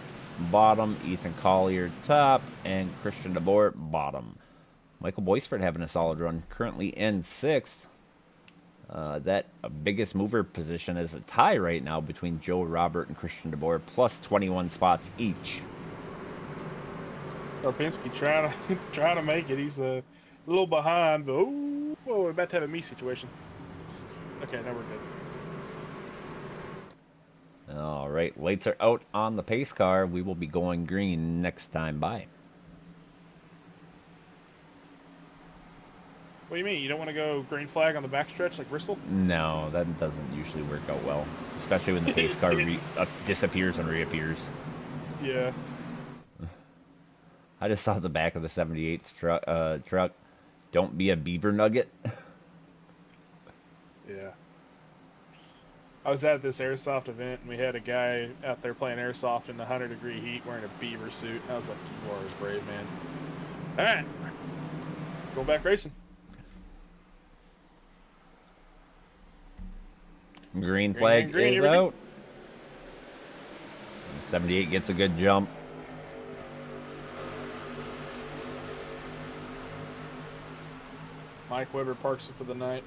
bottom, Ethan Collier top, and Christian DeBoer bottom. Michael Boisford having a solid run, currently in 6th. That biggest mover position is a tie right now between Joe Robert and Christian DeBoer, plus 21 spots each. Karpinski trying to make it. He's a little behind, but we're about to have a me situation. Okay, now we're good. All right, lights are out on the pace car. We will be going green next time by. What do you mean? You don't want to go green flag on the backstretch like Bristol? No, that doesn't usually work out well, especially when the pace car disappears and reappears. Yeah. I just saw the back of the 78's truck. Don't be a beaver nugget. Yeah. I was at this airsoft event, and we had a guy out there playing airsoft in the 100-degree heat wearing a beaver suit. And I was like, you are a brave man. All right. Go back racing. Green flag green, is out. 78 gets a good jump. Mike Weber parks it for the night.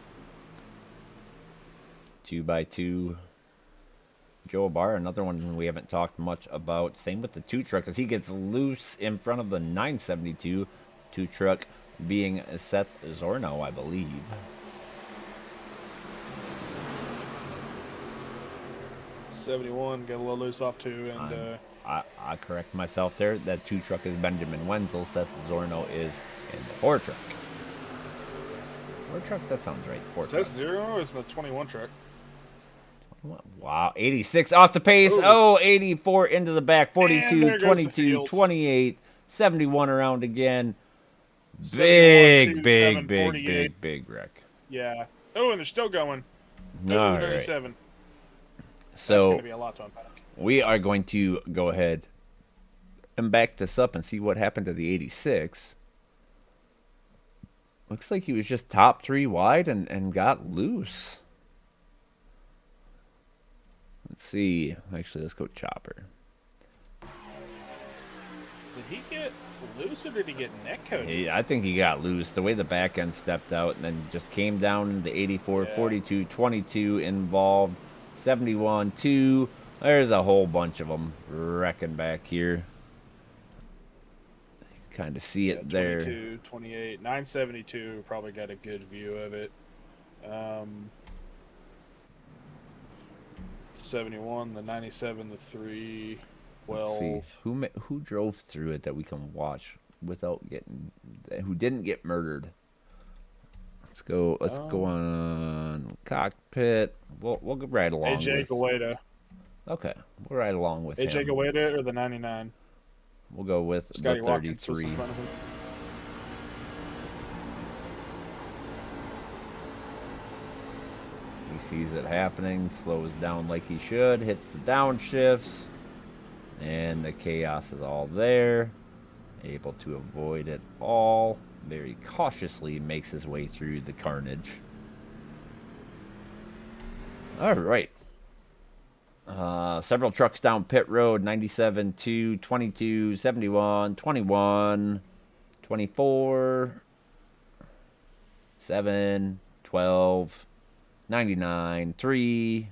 2x2. Joe Barr, another one we haven't talked much about. Same with the 2 truck as he gets loose in front of the 972. 2 truck being Seth Zorno, I believe. '71 got a little loose off too, and I correct myself there. That 2 truck is Benjamin Wenzel. Seth Zorno is in the 4 truck. 4 truck, that sounds right. 4 truck. Seth Zero is the 21 truck. Wow, 86 off the pace. Ooh. Oh, 84 into the back. 42, 22, 28, 71 around again. Big wreck. Yeah. Oh, and they're still going. All 97. Right. So that's going to be a lot to unpack. We are going to go ahead and back this up and see what happened to the 86. Looks like he was just top 3 wide and got loose. Let's see. Actually, let's go chopper. Did he get loose or did he get neck coated? I think he got loose. The way the back end stepped out and then just came down. The 84, 42, 22 involved. 71, 2. There's a whole bunch of them wrecking back here. Kind of see it 22, there. 22, 28, 972. Probably got a good view of it. 71, the 97, the 3, 12. Let's see. Who drove through it that we can watch without getting, who didn't get murdered? Let's go on cockpit. We'll go right along AJ Gueda. Okay, we'll ride along with AJ him. Gueda or the 99? We'll go with Scotty the Watkins 33. in front of him. He sees it happening, slows down like he should, hits the downshifts, and the chaos is all there. Able to avoid it all. very cautiously makes his way through the carnage. All right. Several trucks down pit road, 97, 2, 22, 71, 21, 24, 7, 12, 99, 3,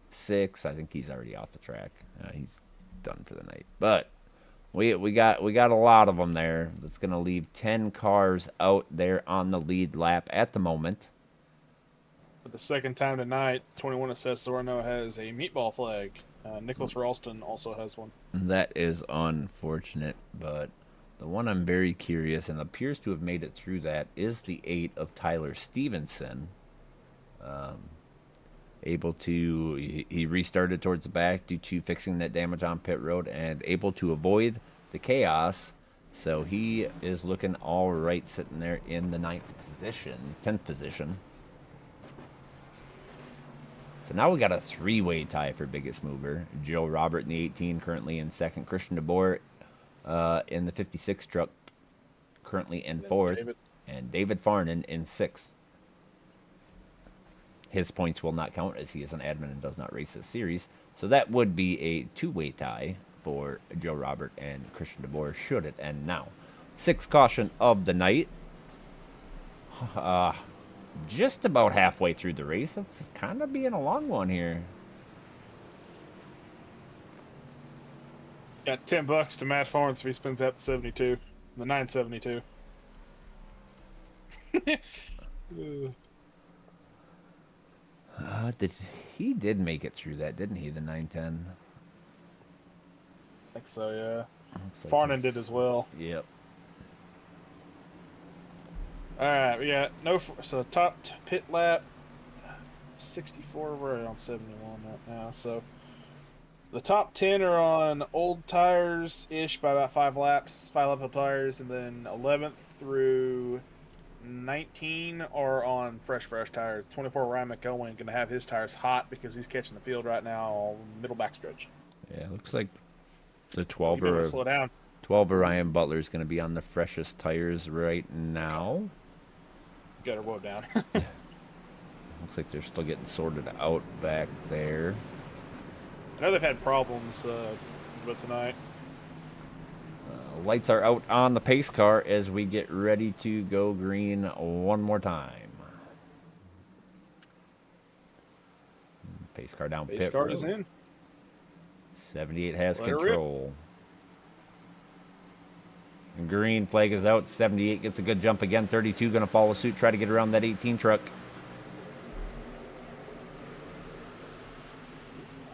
6. I think he's already off the track. He's done for the night. But we got a lot of them there. That's going to leave 10 cars out there on the lead lap at the moment. For the second time tonight, 21 Accessorno has a meatball flag. Nicholas Ralston also has one. That is unfortunate, but the one I'm very curious and appears to have made it through that is the 8 of Tyler Stevenson. Able to, he restarted towards the back due to fixing that damage on pit road and able to avoid the chaos. So he is looking all right, sitting there in the 10th position. So now we got a 3-way tie for biggest mover. Joe Robert in the 18, currently in second. Christian DeBoer in the 56 truck, currently in fourth. And David Farnan in sixth. His points will not count as he is an admin and does not race this series. So that would be a 2-way tie for Joe Robert and Christian DeBoer should it end now. 6th caution of the night. Just about halfway through the race. It's kind of being a long one here. Got $10 to Matt Farnes if he spins out the 72. The 972. He did make it through that, didn't he? The 910. I think so, yeah. Like Farnan did as well. Yep. All right, we got so top pit lap 64. We're on 71 right now. So the top 10 are on old tires ish by about 5 laps, 5 lap tires, and then 11th through 19 are on fresh tires. 24 Ryan McElwain going to have his tires hot because he's catching the field right now on middle backstretch. Yeah, looks like the 12 slow down. 12 Ryan Butler is going to be on the freshest tires right now. Got her woe down. Looks like they're still getting sorted out back there. I know they've had problems with tonight. Lights are out on the pace car as we get ready to go green one more time. Pace car down pit road. Pace car is in. 78 has control. Green flag is out. 78 gets a good jump again. 32 going to follow suit, try to get around that 18 truck.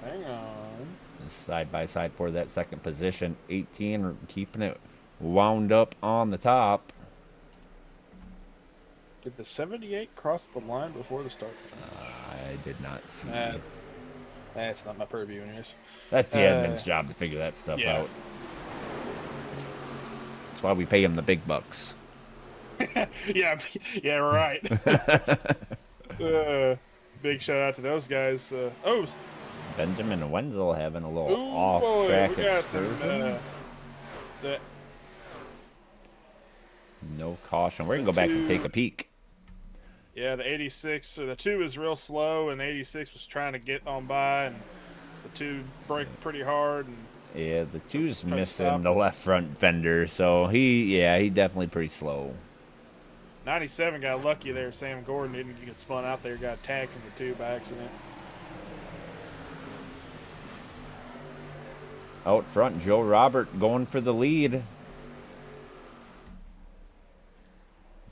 Hang on. Side by side for that second position. 18 keeping it wound up on the top. Did the 78 cross the line before the start? I did not see. That's not my purview, anyways. That's the admin's job to figure that stuff out. That's why we pay him the big bucks. yeah, right. Big shout out to those guys. Benjamin Wenzel having a little off-track excursion. No caution. We're going to go back and take a peek. Yeah, the 86. So the 2 is real slow, and the 86 was trying to get on by, and the 2 braked pretty hard. And yeah, the 2's missing the left front fender, so he definitely pretty slow. 97 got lucky there. Sam Gordon didn't get spun out there, got tagged from the 2 by accident. Out front, Joe Robert going for the lead.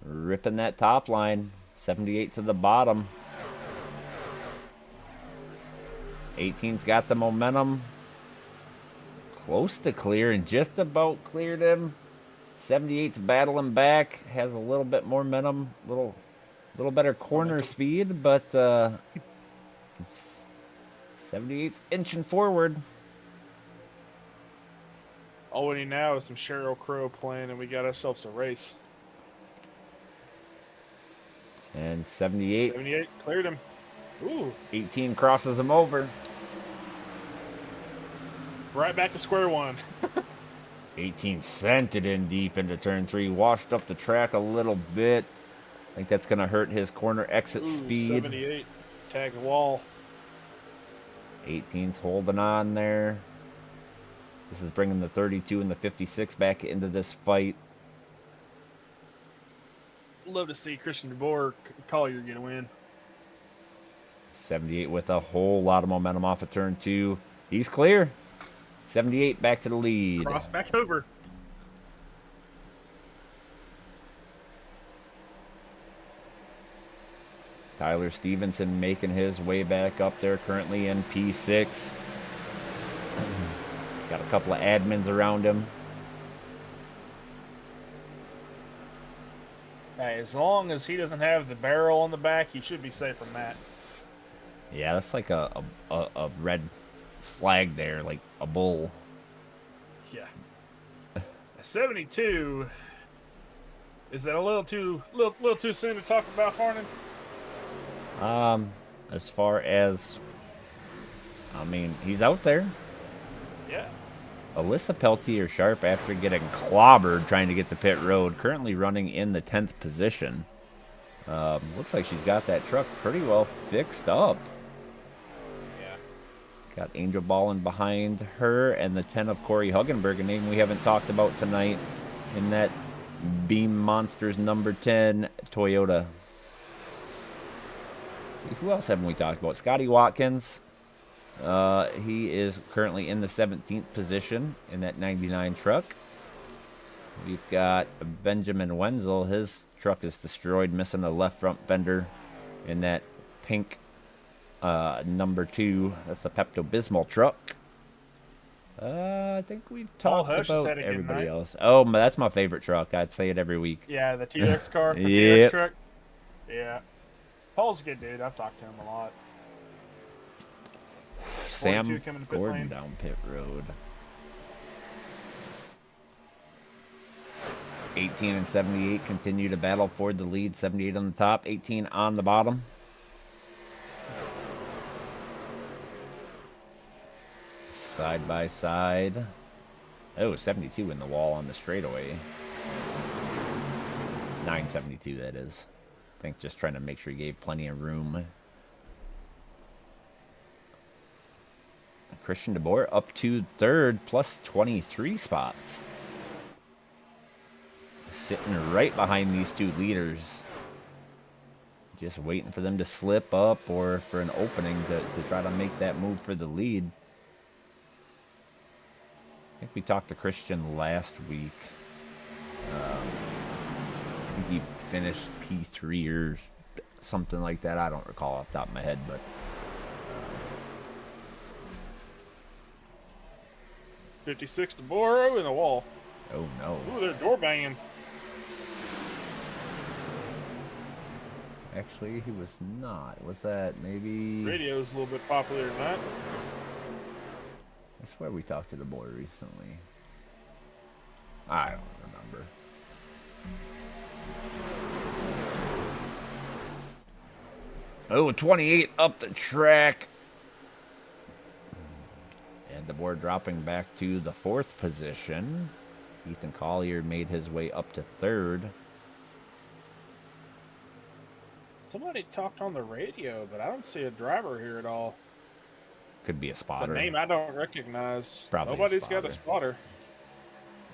Ripping that top line. 78 to the bottom. 18's got the momentum. Close to clear and just about cleared him. 78's battling back. Has a little bit more momentum. Little better corner speed, but 78's inching forward. All we need now is some Sheryl Crow playing, and we got ourselves a race. And 78 cleared him. Ooh. 18 crosses him over. Right back to square one. 18 sent it in deep into turn 3, washed up the track a little bit. I think that's going to hurt his corner exit speed. 78. Tag the wall. 18's holding on there. This is bringing the 32 and the 56 back into this fight. Love to see Christian DeBoer Collier get a win. 78 with a whole lot of momentum off of turn 2. He's clear. 78 back to the lead. Cross back over. Tyler Stevenson making his way back up there, currently in P6. Got a couple of admins around him. Hey, as long as he doesn't have the barrel on the back, he should be safe from that. Yeah, that's like a red flag there, like a bull. Yeah. 72. Is that a little too soon to talk about Farnan? As far as, I mean, he's out there. Yeah. Alyssa Peltier Sharp, after getting clobbered trying to get to pit road, currently running in the 10th position. Looks like she's got that truck pretty well fixed up. Yeah. Got Angel Ballin behind her, and the 10 of Corey Huggenberg, a name we haven't talked about tonight, in that Beam Monsters number 10 Toyota. Let's see, who else haven't we talked about? Scotty Watkins. He is currently in the 17th position in that 99 truck. We've got Benjamin Wenzel. His truck is destroyed, missing a left front fender in that pink number 2. That's a Pepto-Bismol truck. I think we've talked about everybody else. Oh, that's my favorite truck. I'd say it every week. Yeah, the T-Rex car. The Yep. T-Rex truck. Yeah. Paul's a good dude. I've talked to him a lot. Sam Gordon down pit road. 18 and 78 continue to battle for the lead. 78 on the top, 18 on the bottom. Side by side. Oh, 72 in the wall on the straightaway. 972, that is. I think just trying to make sure he gave plenty of room. Christian DeBoer up to 3rd, plus 23 spots. Sitting right behind these two leaders. Just waiting for them to slip up or for an opening to try to make that move for the lead. I think we talked to Christian last week. I think he finished P3 or something like that. I don't recall off the top of my head, but... 56 DeBoer in the wall. Oh, no. Ooh, they're door banging. Actually, he was not. Was that maybe... Radio's a little bit popular than that. I swear we talked to the boy recently. I don't remember. Oh, 28 up the track. And DeBoer dropping back to the 4th position. Ethan Collier made his way up to 3rd. Somebody talked on the radio, but I don't see a driver here at all. Could be a spotter. It's a name I don't recognize. Probably Nobody's got a spotter.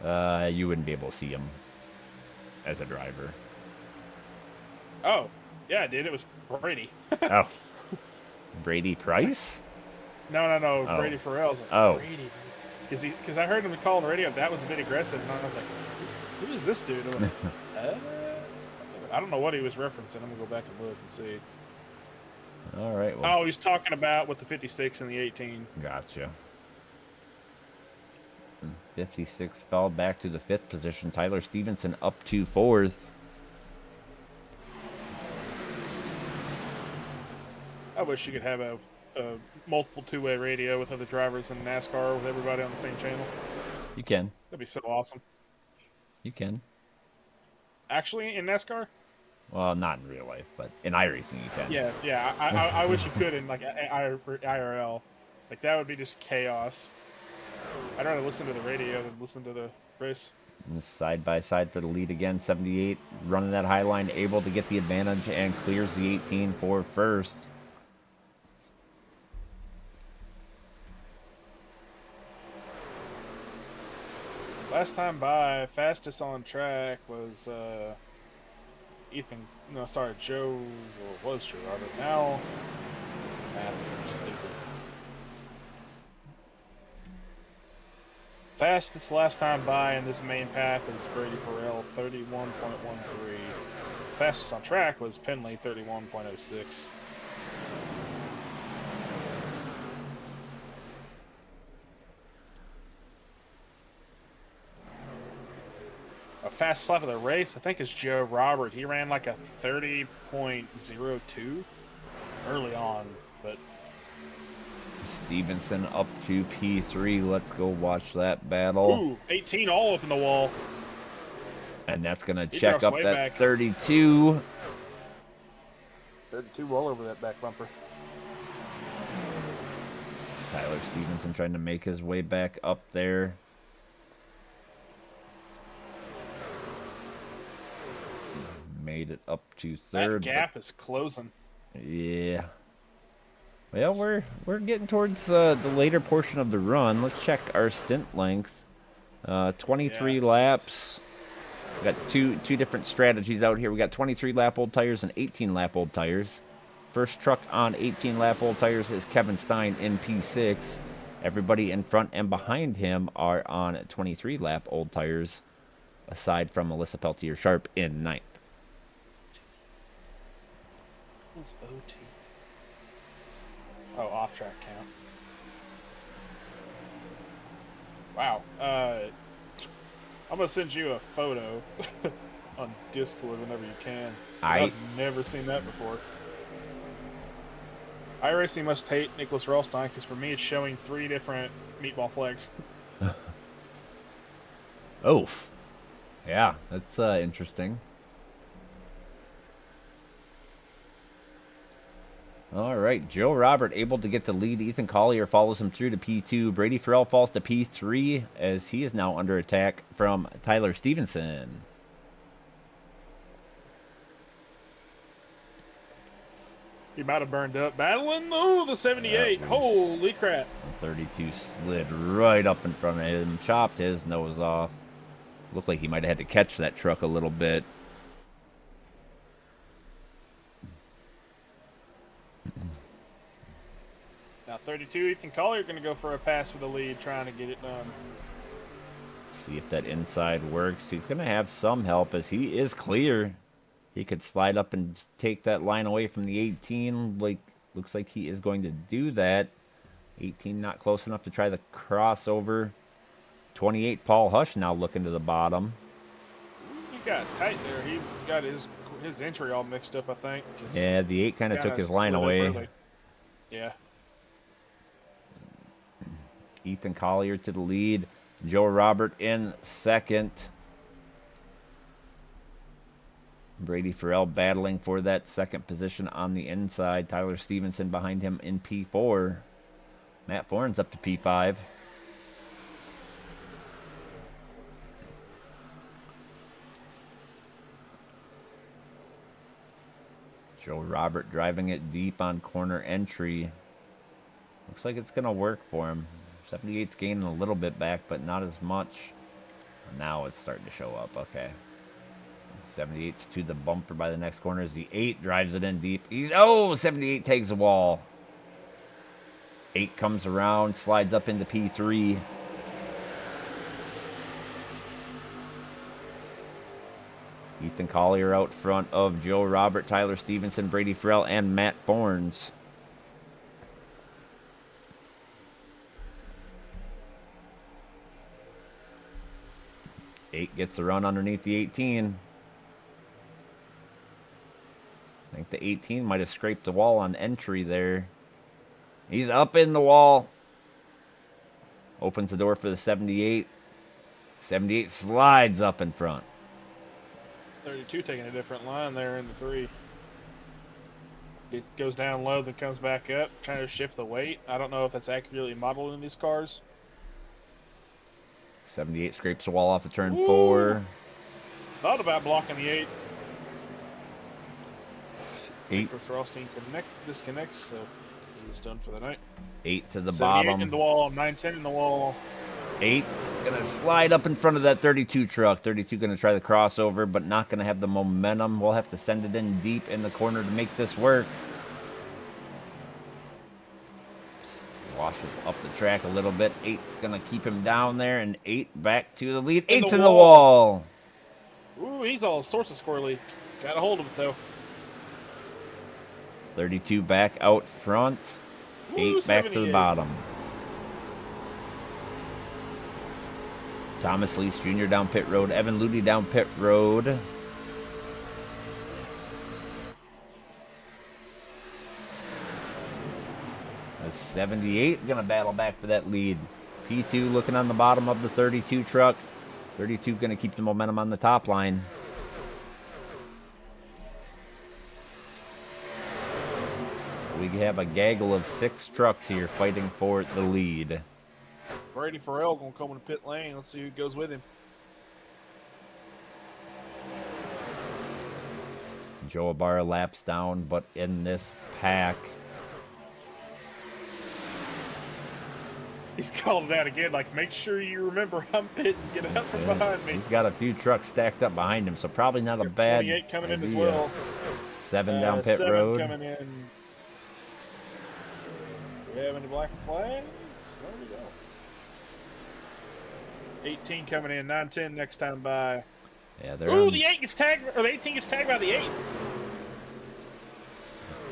You wouldn't be able to see him as a driver. Oh, yeah, dude, it was Brady. Oh. Brady Price? No, Oh. Brady Farrell's like, Oh. Brady. Because I heard him call on the radio, that was a bit aggressive, and I was like, who is this dude? I'm like, I don't know what he was referencing. I'm going to go back and look and see. All right. Well, Oh, he's talking about with the 56 and the 18. Gotcha. 56 fell back to the 5th position. Tyler Stevenson up to 4th. I wish you could have a multiple two-way radio with other drivers in NASCAR with everybody on the same channel. You can. That'd be so awesome. You can. Actually, in NASCAR? Well, not in real life, but in iRacing you can. Yeah. I wish you could in like IRL. Like that would be just chaos. I'd rather listen to the radio than listen to the race. And side by side for the lead again. 78 running that high line, able to get the advantage and clears the 18 for first. Last time by, fastest on track was Joe, or was Joe Robert. Now, this math is stupid. Fastest last time by in this main pack was Brady Farrell, 31.13. Fastest on track was Penley, 31.06. A fast lap of the race, I think, is Joe Robert. He ran like a 30.02 early on, but Stevenson up to P3. Let's go watch that battle. ooh, 18 all up in the wall. And that's going to He check drops up way that back. 32. 32 all over that back bumper. Tyler Stevenson trying to make his way back up there. Made it up to third. That gap is closing. Yeah. Well, we're getting towards the later portion of the run. Let's check our stint length. 23 laps. We got two different strategies out here. We got 23 lap old tires and 18 lap old tires. First truck on 18 lap old tires is Kevin Stein in P6. Everybody in front and behind him are on 23 lap old tires, aside from Melissa Peltier Sharp in ninth. What's OT? Oh, off track count. Wow. I'm gonna send you a photo on Discord whenever you can. I've never seen that before. iRacing must hate Nicholas Ralstein because for me it's showing 3 different meatball flags. Oof. Yeah, that's interesting. All right, Joe Robert able to get the lead. Ethan Collier follows him through to P2. Brady Farrell falls to P3 as he is now under attack from Tyler Stevenson. He might have burned up. Battling, the 78. Holy crap. 32 slid right up in front of him, chopped his nose off. Looked like he might have had to catch that truck a little bit. Now 32, Ethan Collier going to go for a pass for the lead, trying to get it done. See if that inside works. He's going to have some help as he is clear. He could slide up and take that line away from the 18. Looks like he is going to do that. 18 not close enough to try the crossover. 28, Paul Hush now looking to the bottom. He got tight there. He got his entry all mixed up, I think. Yeah, the 8 kind of took his line away. Yeah. Ethan Collier to the lead. Joe Robert in second. Brady Farrell battling for that second position on the inside. Tyler Stevenson behind him in P4. Matt Foran's up to P5. Joe Robert driving it deep on corner entry. Looks like it's going to work for him. 78's gaining a little bit back, but not as much. Now it's starting to show up. Okay. 78's to the bumper by the next corner as the 8 drives it in deep. 78 takes the wall. 8 comes around, slides up into P3. Ethan Collier out front of Joe Robert, Tyler Stevenson, Brady Farrell, and Matt Forns. Eight gets a run underneath the 18. I think the 18 might have scraped the wall on entry there. He's up in the wall. Opens the door for the 78. 78 slides up in front. 32 taking a different line there in the 3. It goes down low, then comes back up, trying to shift the weight. I don't know if that's accurately modeled in these cars. 78 scrapes the wall off of turn 4. Thought about blocking the 8. 8. For Rothstein disconnects, so he's done for the night. 8 to the 78 bottom. in the wall, 910 in the wall. 8 gonna slide up in front of that 32 truck. 32 gonna try the crossover, but not gonna have the momentum. We'll have to send it in deep in the corner to make this work. Washes up the track a little bit. 8's gonna keep him down there, and 8 back to the lead. 8's in the wall. Ooh, he's all sorts of squirrely. Got a hold of it though. 32 back out front. 8 back to the bottom. Thomas Lease Jr. down pit road. Evan Ludi down pit road. A 78 gonna battle back for that lead. P2 looking on the bottom of the 32 truck. 32 gonna keep the momentum on the top line. We have a gaggle of 6 trucks here fighting for the lead. Brady Farrell gonna come in the pit lane. Let's see who goes with him. Joe Ibarra laps down, but in this pack, He's called it out again, like, make sure you remember I'm pitting. Get out from behind me. he's got a few trucks stacked up behind him, so probably not a bad 28 coming in as idea. well. 7 down pit 7 road. coming in. Do we have any black flags? There we go. 18 coming in, 9-10 next time by. Yeah, they're Ooh, on the 8 gets tagged, or the 18 gets tagged by the 8.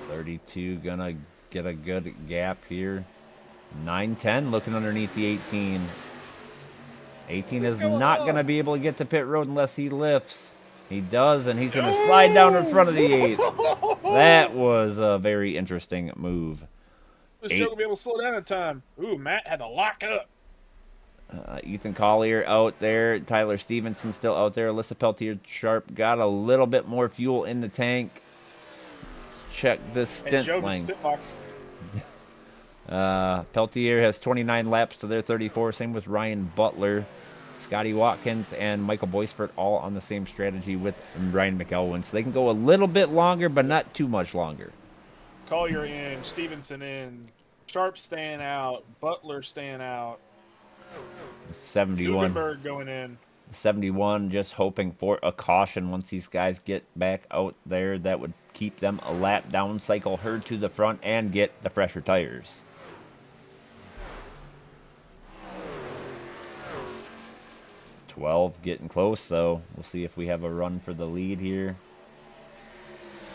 32 gonna get a good gap here. 9-10 looking underneath the 18. 18 is not going to be able to get to pit road unless he lifts. He does, and he's going to slide down in front of the 8. That was a very interesting move. This Joe will be able to slow down in time. Ooh, Matt had to lock up. Ethan Collier out there. Tyler Stevenson still out there. Alyssa Peltier Sharp got a little bit more fuel in the tank. Let's check this stint length. Peltier has 29 laps to their 34. Same with Ryan Butler, Scotty Watkins, and Michael Boisford all on the same strategy with Brian McElwain. So they can go a little bit longer, but not too much longer. Collier in, Stevenson in, Sharp staying out, Butler staying out. 71. Gutenberg going in. 71 just hoping for a caution once these guys get back out there. That would keep them a lap down, cycle her to the front, and get the fresher tires. 12 getting close, so we'll see if we have a run for the lead here.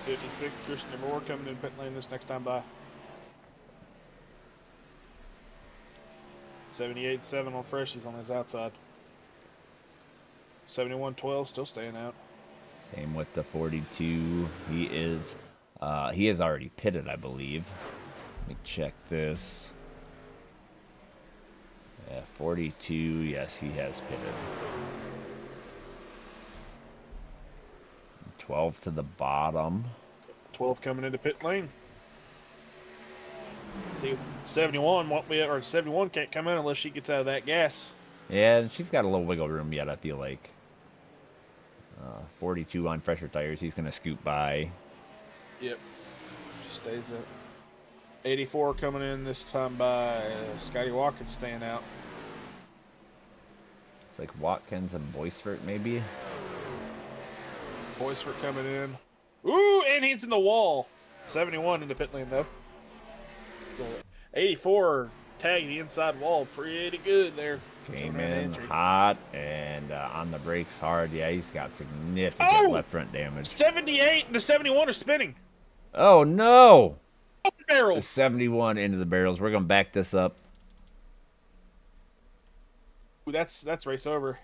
56, Christian Moore coming in pit lane this next time by. 78-7 on freshies on his outside. 71-12 still staying out. Same with the 42. He is already pitted, I believe. Let me check this. Yeah, 42. Yes, he has pitted. 12 to the bottom. 12 coming into pit lane. See, 71 won't be, or 71 can't come in unless she gets out of that gas. Yeah, she's got a little wiggle room yet, I feel like. 42 on fresher tires. He's going to scoot by. Yep. She stays up. 84 coming in this time by Scotty Watkins staying out. It's like Watkins and Boisford, maybe. Boisford coming in. Ooh, and he's in the wall. 71 in the pit lane, though. 84 tagging the inside wall. Pretty good there. Came in hot and on the brakes hard. Yeah, he's got significant left front damage. 78 and the 71 are spinning. Oh, no. Barrels. The 71 into the barrels. We're going to back this up. Ooh, that's race over.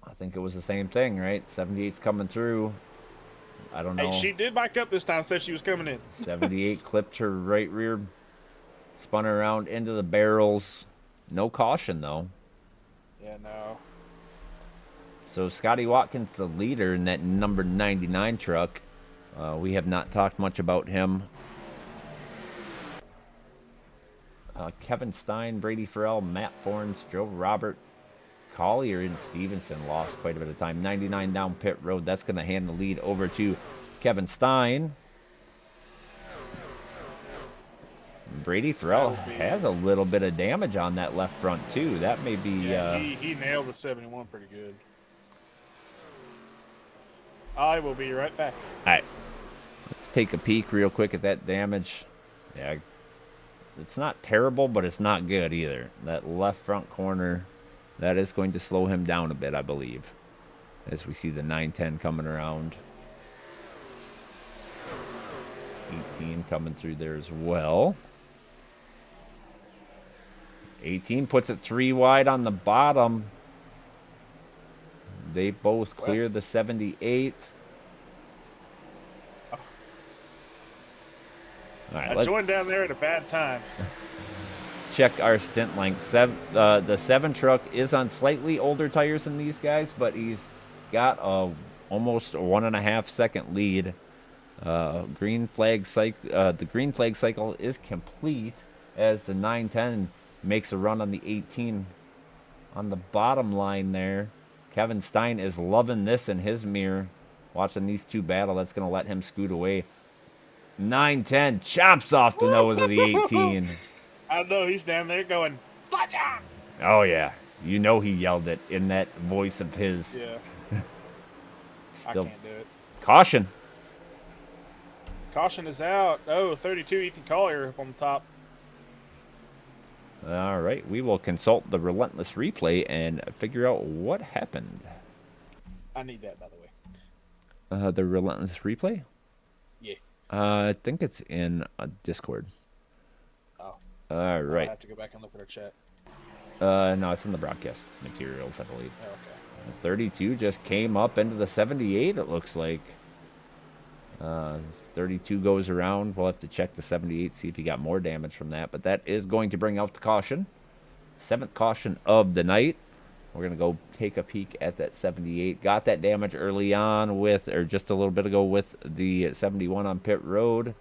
I think it was the same thing, right? 78's coming through. I don't know. Hey, she did back up this time, said she was coming in. 78 clipped her right rear, spun around into the barrels. No caution, though. Yeah, no. So Scotty Watkins, the leader in that number 99 truck. We have not talked much about him. Kevin Stein, Brady Farrell, Matt Forns, Joe Robert, Collier, and Stevenson lost quite a bit of time. 99 down pit road. That's going to hand the lead over to Kevin Stein. Brady Farrell has a little bit of damage on that left front, too. That may be... Yeah, he nailed the 71 pretty good. I will be right back. All right. Let's take a peek real quick at that damage. Yeah, it's not terrible, but it's not good either. That left front corner, that is going to slow him down a bit, I believe, as we see the 910 coming around. 18 coming through there as well. 18 puts it 3 wide on the bottom. They both clear the 78. All right, I joined down there at a bad time. Let's check our stint length. The 7 truck is on slightly older tires than these guys, but he's got a almost 1.5 second lead. The green flag cycle is complete as the 910 makes a run on the 18 on the bottom line there. Kevin Stein is loving this in his mirror, watching these two battle. That's going to let him scoot away. 910 chops off the nose of the 18. I don't know. He's down there going, sludge on! Oh, yeah. You know he yelled it in that voice of his. Yeah. Still. I can't do it. Caution. Caution is out. Oh, 32 Ethan Collier up on the top. All right. We will consult the Relentless replay and figure out what happened. I need that, by the way. The Relentless replay? Yeah. I think it's in Discord. Oh. All right. I have to go back and look at our chat. No, it's in the broadcast materials, I believe. Oh, okay. 32 just came up into the 78, it looks like. 32 goes around. We'll have to check the 78, see if he got more damage from that. But that is going to bring out the caution. 7th caution of the night. We're going to go take a peek at that 78. Got that damage early on with, or just a little bit ago with the 71 on pit road.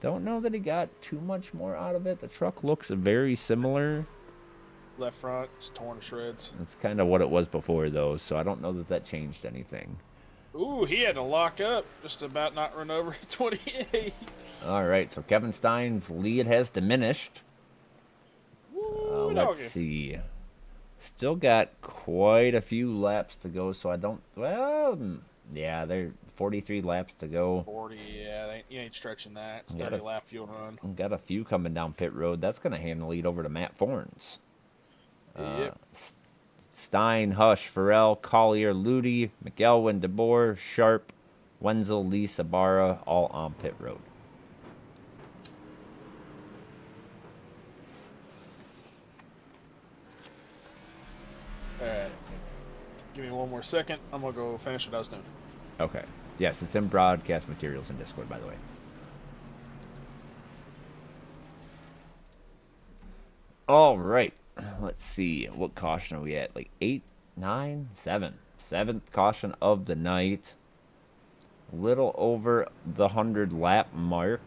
Don't know that he got too much more out of it. The truck looks very similar. Left front, it's torn to shreds. That's kind of what it was before, though, so I don't know that that changed anything. Ooh, he had to lock up, just about not run over 28. All right, so Kevin Stein's lead has diminished. Let's see. Still got quite a few laps to go, so I don't... Well, yeah, there 43 laps to go. 40, yeah, you ain't stretching that. It's 30 lap fuel run. Got a few coming down pit road. That's going to hand the lead over to Matt Forns. Yep. Stein, Hush, Farrell, Collier, Ludi, McElwin, DeBoer, Sharp, Wenzel, Lee, Sabara, all on pit road. All right. Give me one more second. I'm going to go finish what I was doing. Okay. Yes, it's in broadcast materials in Discord, by the way. All right. Let's see. What caution are we at? Like 8, 9, 7. 7th caution of the night. Little over the 100 lap mark.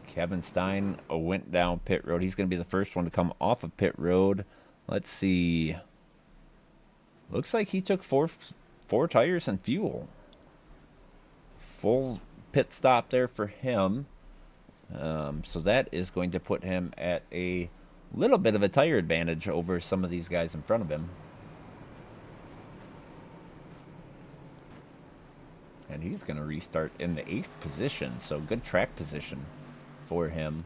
Kevin Stein went down pit road. He's going to be the first one to come off of pit road. Let's see. Looks like he took four tires and fuel. Full pit stop there for him. So that is going to put him at a little bit of a tire advantage over some of these guys in front of him. And he's going to restart in the 8th position. So good track position for him.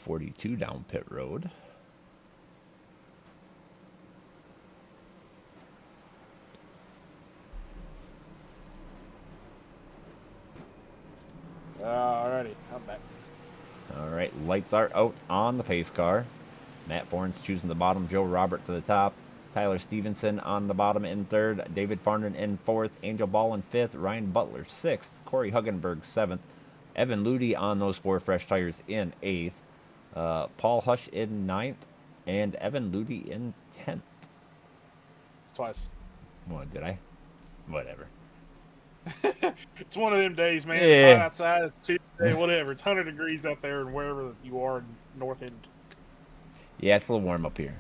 .42 down pit road. Alrighty, I'm back. All right, lights are out on the pace car. Matt Forns choosing the bottom, Joe Robert to the top. Tyler Stevenson on the bottom in third. David Farnan in fourth. Angel Ball in fifth. Ryan Butler sixth. Corey Huggenberg seventh. Evan Ludi on those 4 fresh tires in eighth. Paul Hush in ninth. And Evan Ludi in 10th. It's twice. What, did I? Whatever. It's one of them days, man. Yeah. It's hot outside. It's Tuesday, whatever. It's 100 degrees out there and wherever you are in North End. Yeah, it's a little warm up here.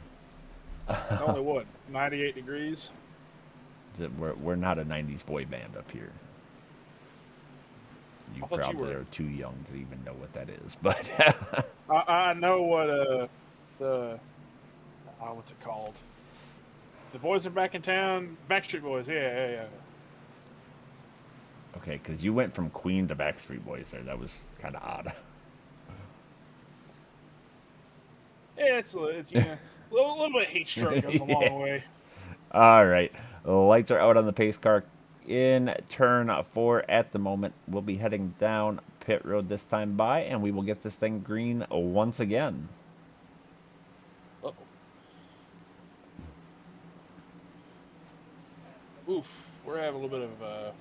It's only, what, 98 degrees? We're not a 90s boy band up here. You probably are too young to even know what that is, but I know what what's it called? The boys are back in town. Backstreet Boys, yeah. Okay, because you went from Queen to Backstreet Boys there. That was kind of odd. Yeah, it's a little bit of heat stroke goes a long way. All right. The lights are out on the pace car in turn 4 at the moment. We'll be heading down pit road this time by, and we will get this thing green once again. Uh-oh. Oof, we're having a little bit of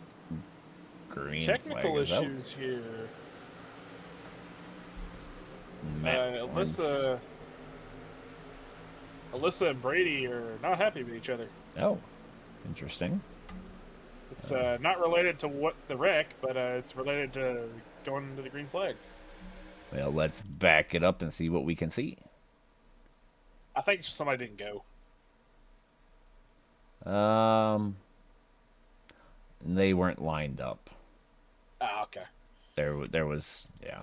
green technical issues here. Alyssa and Brady are not happy with each other. Oh, interesting. It's not related to what the wreck, but it's related to going into the green flag. Well, let's back it up and see what we can see. I think just somebody didn't go. They weren't lined up. Ah, okay. There was, yeah.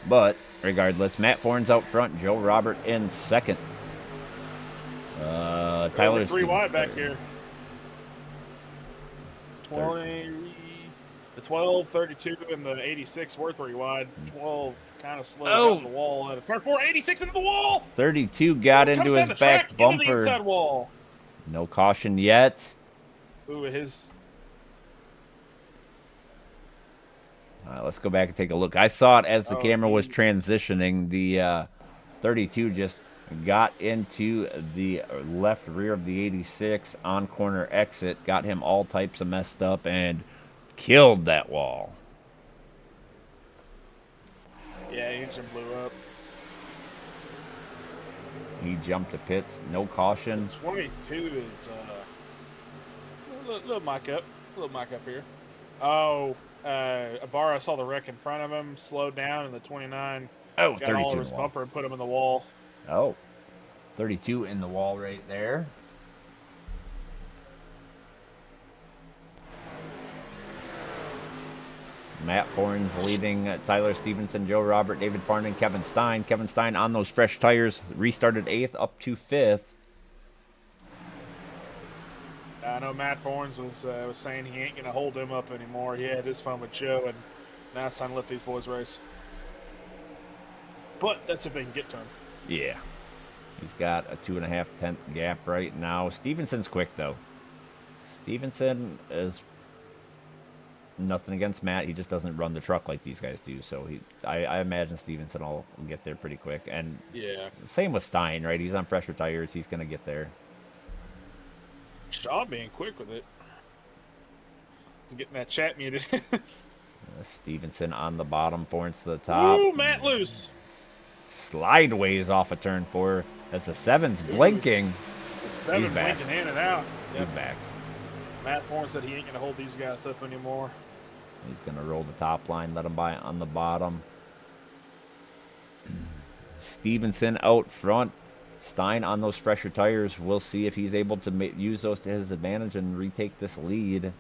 But regardless, Matt Forn's out front, Joe Robert in second. Tyler 3 wide back third. here. 12, 32, and the 86 were 3 wide. 12 kind of slowed down the wall at a turn 4. 86 into the wall. 32 got into his back bumper. Into the inside wall. No caution yet. Ooh, his. Let's go back and take a look. I saw it as the camera was transitioning. The 32 just got into the left rear of the 86 on corner exit, got him all types of messed up, and killed that wall. Yeah, engine blew up. He jumped the pits, no caution. 22 is a little mic up here. Oh, Ibarra saw the wreck in front of him, slowed down, and the 29 got 32 all over his bumper and put him in the wall. Oh, 32 in the wall right there. Matt Forns leading Tyler Stevenson, Joe Robert, David Farnan, Kevin Stein. Kevin Stein on those fresh tires, restarted 8th up to 5th. I know Matt Forns was saying he ain't going to hold him up anymore. He had his fun with Joe, and now it's time to let these boys race. But that's if they can get to him. Yeah. He's got a 2.5 tenth gap right now. Stevenson's quick, though. Stevenson is nothing against Matt. He just doesn't run the truck like these guys do. So I imagine Stevenson will get there pretty quick. And yeah, same with Stein, right? He's on pressure tires. He's going to get there. Shaw being quick with it. He's getting that chat muted. Stevenson on the bottom, Forns to the top. Ooh, Matt loose. Slideways off of turn 4 as the 7's blinking. The 7 blinking in and out. Yep. He's back. Matt Forns said he ain't going to hold these guys up anymore. He's going to roll the top line, let him by on the bottom. Stevenson out front. Stein on those fresher tires. We'll see if he's able to use those to his advantage and retake this lead.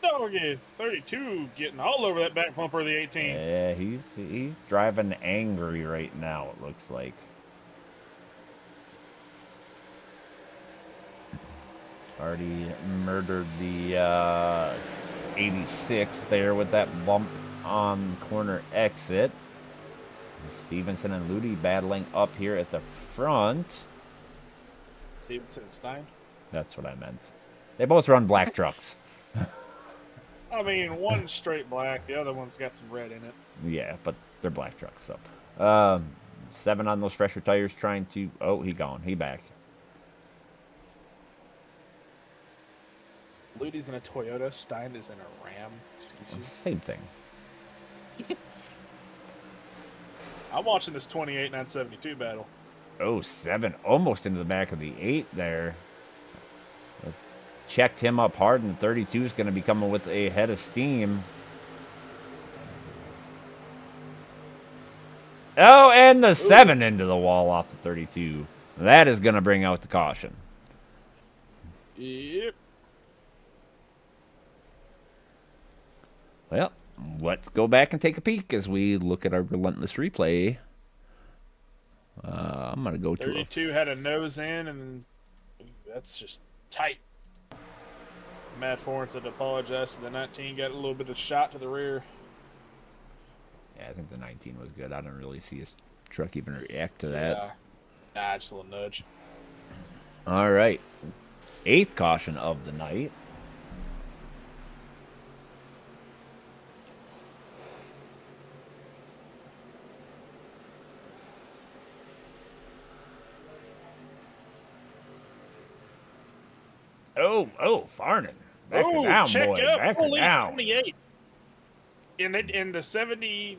Doggy, 32 getting all over that back bumper of the 18. Yeah, he's driving angry right now, it looks like. Already murdered the 86 there with that bump on corner exit. Stevenson and Ludi battling up here at the front. Stevenson and Stein? That's what I meant. They both run black trucks. I mean, one's straight black, the other one's got some red in it. Yeah, but they're black trucks. So, 7 on those fresher tires, trying to. Oh, he gone. He back. Ludi's in a Toyota. Stein is in a Ram. Excuse me. Same thing. I'm watching this 28 972 battle. Oh, 7, almost into the back of the 8 there. Checked him up hard, and the 32 is going to be coming with a head of steam. Oh, and the 7 into the wall off the 32. That is going to bring out the caution. Yep. Well, let's go back and take a peek as we look at our relentless replay. I'm going to go to 32 had a nose in, and that's just tight. Matt Forens had to apologize to the 19. Got a little bit of shot to the rear. Yeah, I think the 19 was good. I don't really see his truck even react to that. Yeah. Nah, just a little nudge. All right. 8th caution of the night. Oh, Farnan. Back her down, check boy. up. Back her Holy down. 28. In the 70,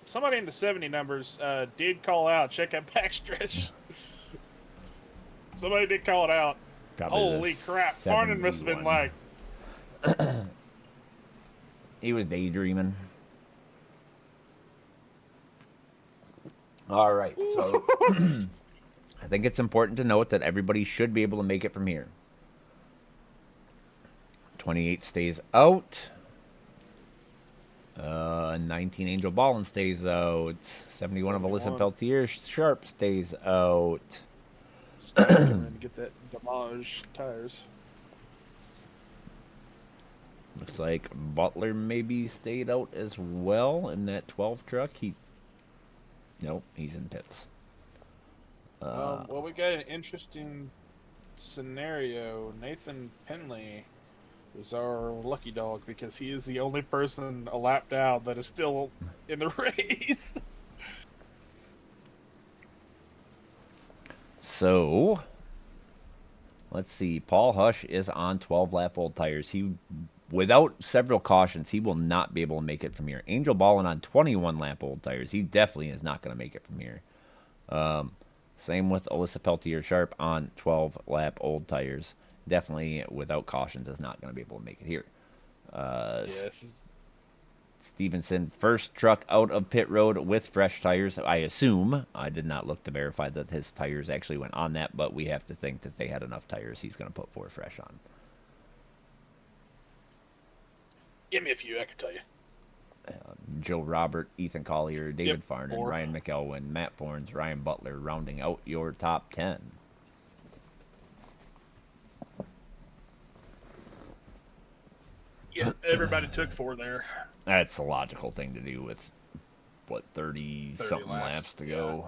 somebody in the 70 numbers did call out. Check that backstretch. Somebody did call it out. Probably Holy crap. Farnan must have been like... He was daydreaming. All right, so I think it's important to note that everybody should be able to make it from here. 28 stays out. 19 Angel Ballin stays out. 71 of Alyssa Peltier Sharp stays out. Trying to get that damage tires. Looks like Butler maybe stayed out as well in that 12 truck. Nope, he's in pits. Well, we got an interesting scenario. Nathan Penley is our lucky dog because he is the only person a lap down that is still in the race. So, let's see. Paul Hush is on 12-lap old tires. Without several cautions, he will not be able to make it from here. Angel Ballin on 21-lap old tires. He definitely is not going to make it from here. Same with Alyssa Peltier Sharp on 12-lap old tires. Definitely, without cautions, is not going to be able to make it here. Yes. Stevenson, first truck out of pit road with fresh tires, I assume. I did not look to verify that his tires actually went on that, but we have to think that they had enough tires. He's going to put 4 fresh on. Give me a few, I can tell you. Joe Robert, Ethan Collier, David Yep, Farnan, 4. Ryan McElwain, Matt Forens, Ryan Butler, rounding out your top 10. Yeah, everybody took 4 there. That's a logical thing to do with, 30-something laps to go.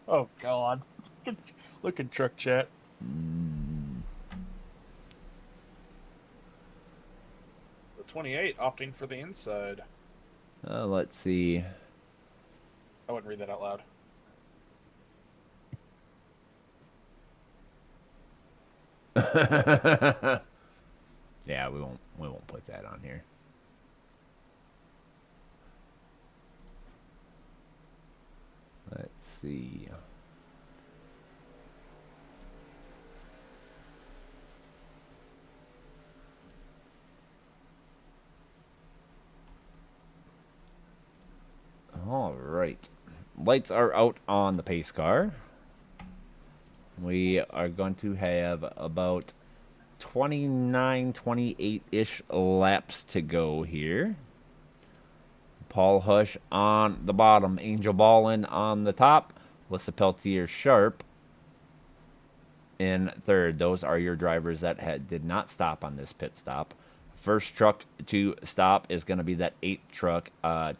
Oh, God. Look at truck chat. The 28 opting for the inside. Let's see. I wouldn't read that out loud. Yeah, we won't put that on here. Let's see. All right. Lights are out on the pace car. We are going to have about 29, 28-ish laps to go here. Paul Hush on the bottom. Angel Ballin on the top. Alyssa Peltier Sharp in third. Those are your drivers that did not stop on this pit stop. First truck to stop is going to be that 8th truck.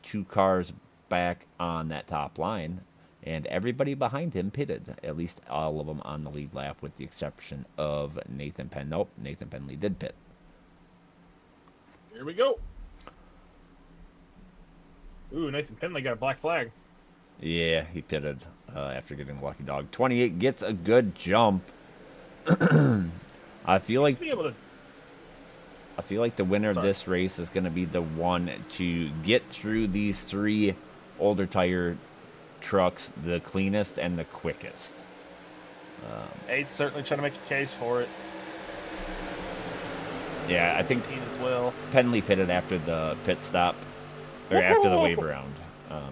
2 cars back on that top line. And everybody behind him pitted, at least all of them on the lead lap, with the exception of Nathan Penn. Nope, Nathan Penley did pit. Here we go. Ooh, Nathan Penley got a black flag. Yeah, he pitted after getting the lucky dog. 28 gets a good jump. I feel like the winner of this race is going to be the one to get through these 3 older tire trucks the cleanest and the quickest. 8's certainly trying to make a case for it. Yeah, I think as well. Penley pitted after the pit stop, or after the wave round.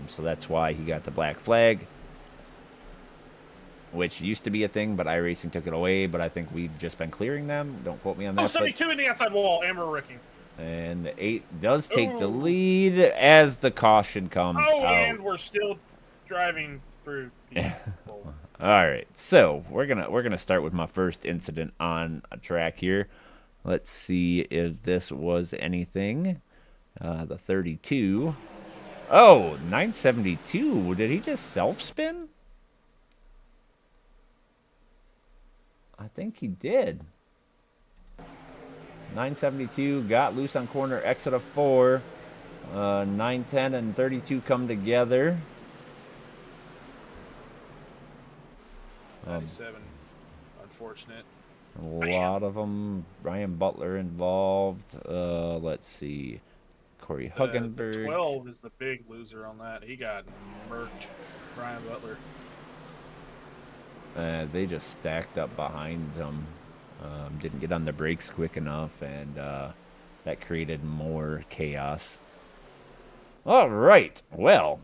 So that's why he got the black flag, which used to be a thing, but iRacing took it away. But I think we've just been clearing them. Don't quote me on that. 72 in the outside wall, and we're wrecking. And the 8 does take the lead as the caution comes out. And we're still driving through people. All right, so we're gonna start with my first incident on a track here. Let's see if this was anything. The 32. Oh, 972. Did he just self-spin? I think he did. 972 got loose on corner, exit of 4. 910 and 32 come together. 97. Unfortunate. A lot of them. Ryan Butler involved. Let's see. Corey Huggenberg. The 12 is the big loser on that. He got murked. Ryan Butler. They just stacked up behind them. Didn't get on the brakes quick enough, and that created more chaos. All right. Well,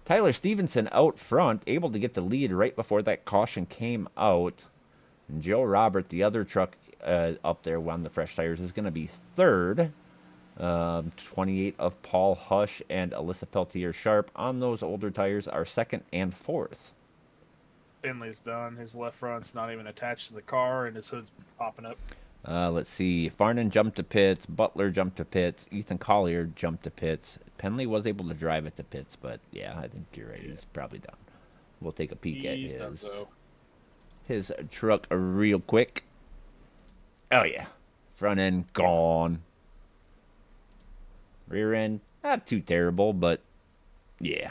Tyler Stevenson out front, able to get the lead right before that caution came out. And Joe Robert, the other truck up there on the fresh tires, is going to be third. 28 of Paul Hush and Alyssa Peltier-Sharp on those older tires are second and fourth. Finley's done. His left front's not even attached to the car, and his hood's popping up. Let's see. Farnan jumped to pits. Butler jumped to pits. Ethan Collier jumped to pits. Penley was able to drive it to pits, but yeah, I think you're right. He's probably done. We'll take a peek at his truck real quick. Oh, yeah. Front end gone. Rear end, not too terrible, but yeah.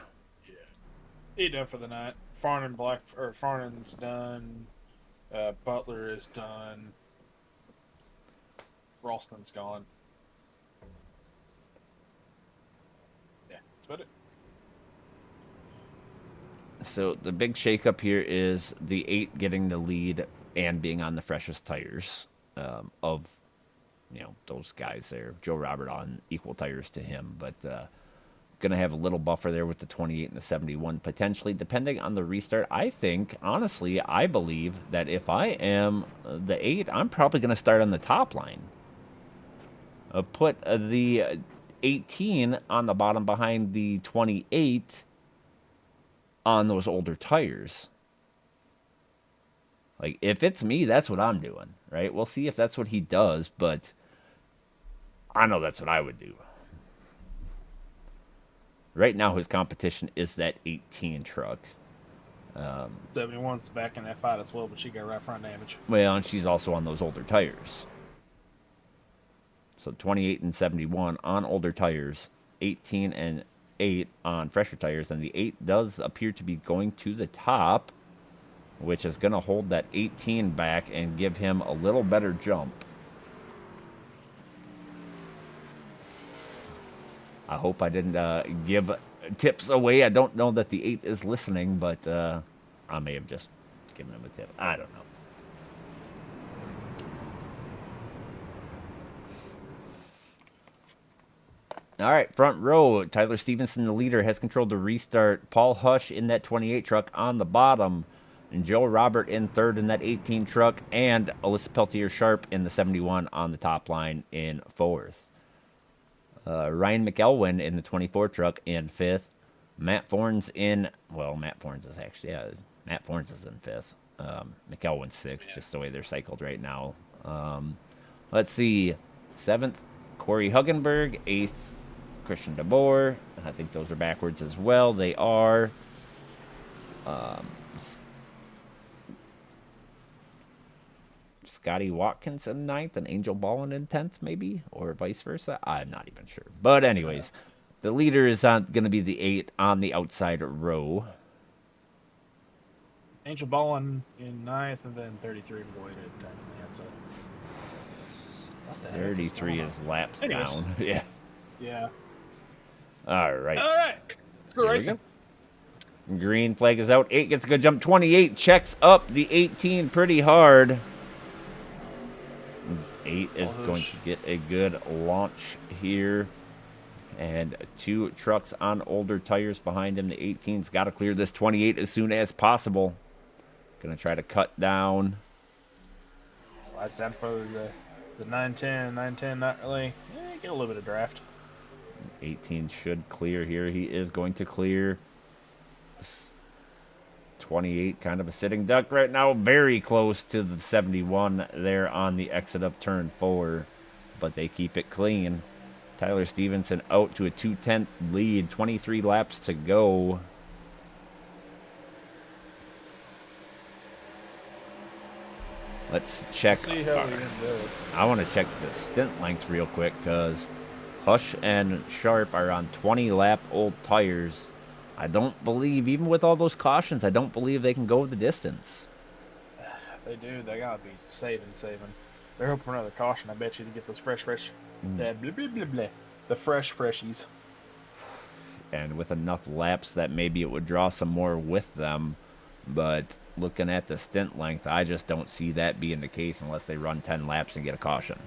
He done for the night. Farnan's done. Butler is done. Ralston's gone. Yeah, that's about it. So the big shakeup here is the 8 getting the lead and being on the freshest tires of, those guys there. Joe Robert on equal tires to him, but going to have a little buffer there with the 28 and the 71 potentially, depending on the restart. I believe that if I am the 8, I'm probably going to start on the top line. Put the 18 on the bottom behind the 28 on those older tires. Like, if it's me, that's what I'm doing, right? We'll see if that's what he does, but I know that's what I would do. Right now, his competition is that 18 truck. 71's back in that fight as well, but she got right front damage. Well, and she's also on those older tires. So 28 and 71 on older tires, 18 and 8 on fresher tires, and the 8 does appear to be going to the top, which is going to hold that 18 back and give him a little better jump. I hope I didn't give tips away. I don't know that the 8 is listening, but I may have just given him a tip. I don't know. All right, front row. Tyler Stevenson, the leader, has controlled the restart. Paul Hush in that 28 truck on the bottom. And Joe Robert in third in that 18 truck. And Alyssa Peltier-Sharp in the 71 on the top line in fourth. Ryan McElwain in the 24 truck in fifth. Matt Forns in... Well, Matt Forns is actually... Yeah, Matt Forns is in fifth. McElwain's sixth, just the way they're cycled right now. Let's see. Seventh, Corey Huggenberg. Eighth, Christian DeBoer. I think those are backwards as well. They are. Scotty Watkins in 9th and Angel Ballin in 10th, maybe, or vice versa. I'm not even sure. But anyways, the leader is going to be the 8 on the outside row. Angel Ballin in 9th, and then 33 Boyd at 10th on the outside. What the heck 33 is laps Anyways. down. Yeah. Yeah. All right. All right. Let's go Here we racing. go. Green flag is out. 8 gets a good jump. 28 checks up the 18 pretty hard. 8 is going to get a good launch here. And 2 trucks on older tires behind him. The 18's got to clear this 28 as soon as possible. Going to try to cut down. Lights down for the 910. 910 not really. Get a little bit of draft. 18 should clear here. He is going to clear. 28, kind of a sitting duck right now. Very close to the 71 there on the exit of turn 4. But they keep it clean. Tyler Stevenson out to a 2:10 lead. 23 laps to go. Let's check. See how we end up. I want to check the stint length real quick because Hush and Sharp are on 20 lap old tires. I don't believe, even with all those cautions, I don't believe they can go the distance. They do. They gotta be saving. They're hoping for another caution. I bet you to get those fresh. Blah, blah, blah, blah. The freshies. And with enough laps that maybe it would draw some more with them. But looking at the stint length, I just don't see that being the case unless they run 10 laps and get a caution.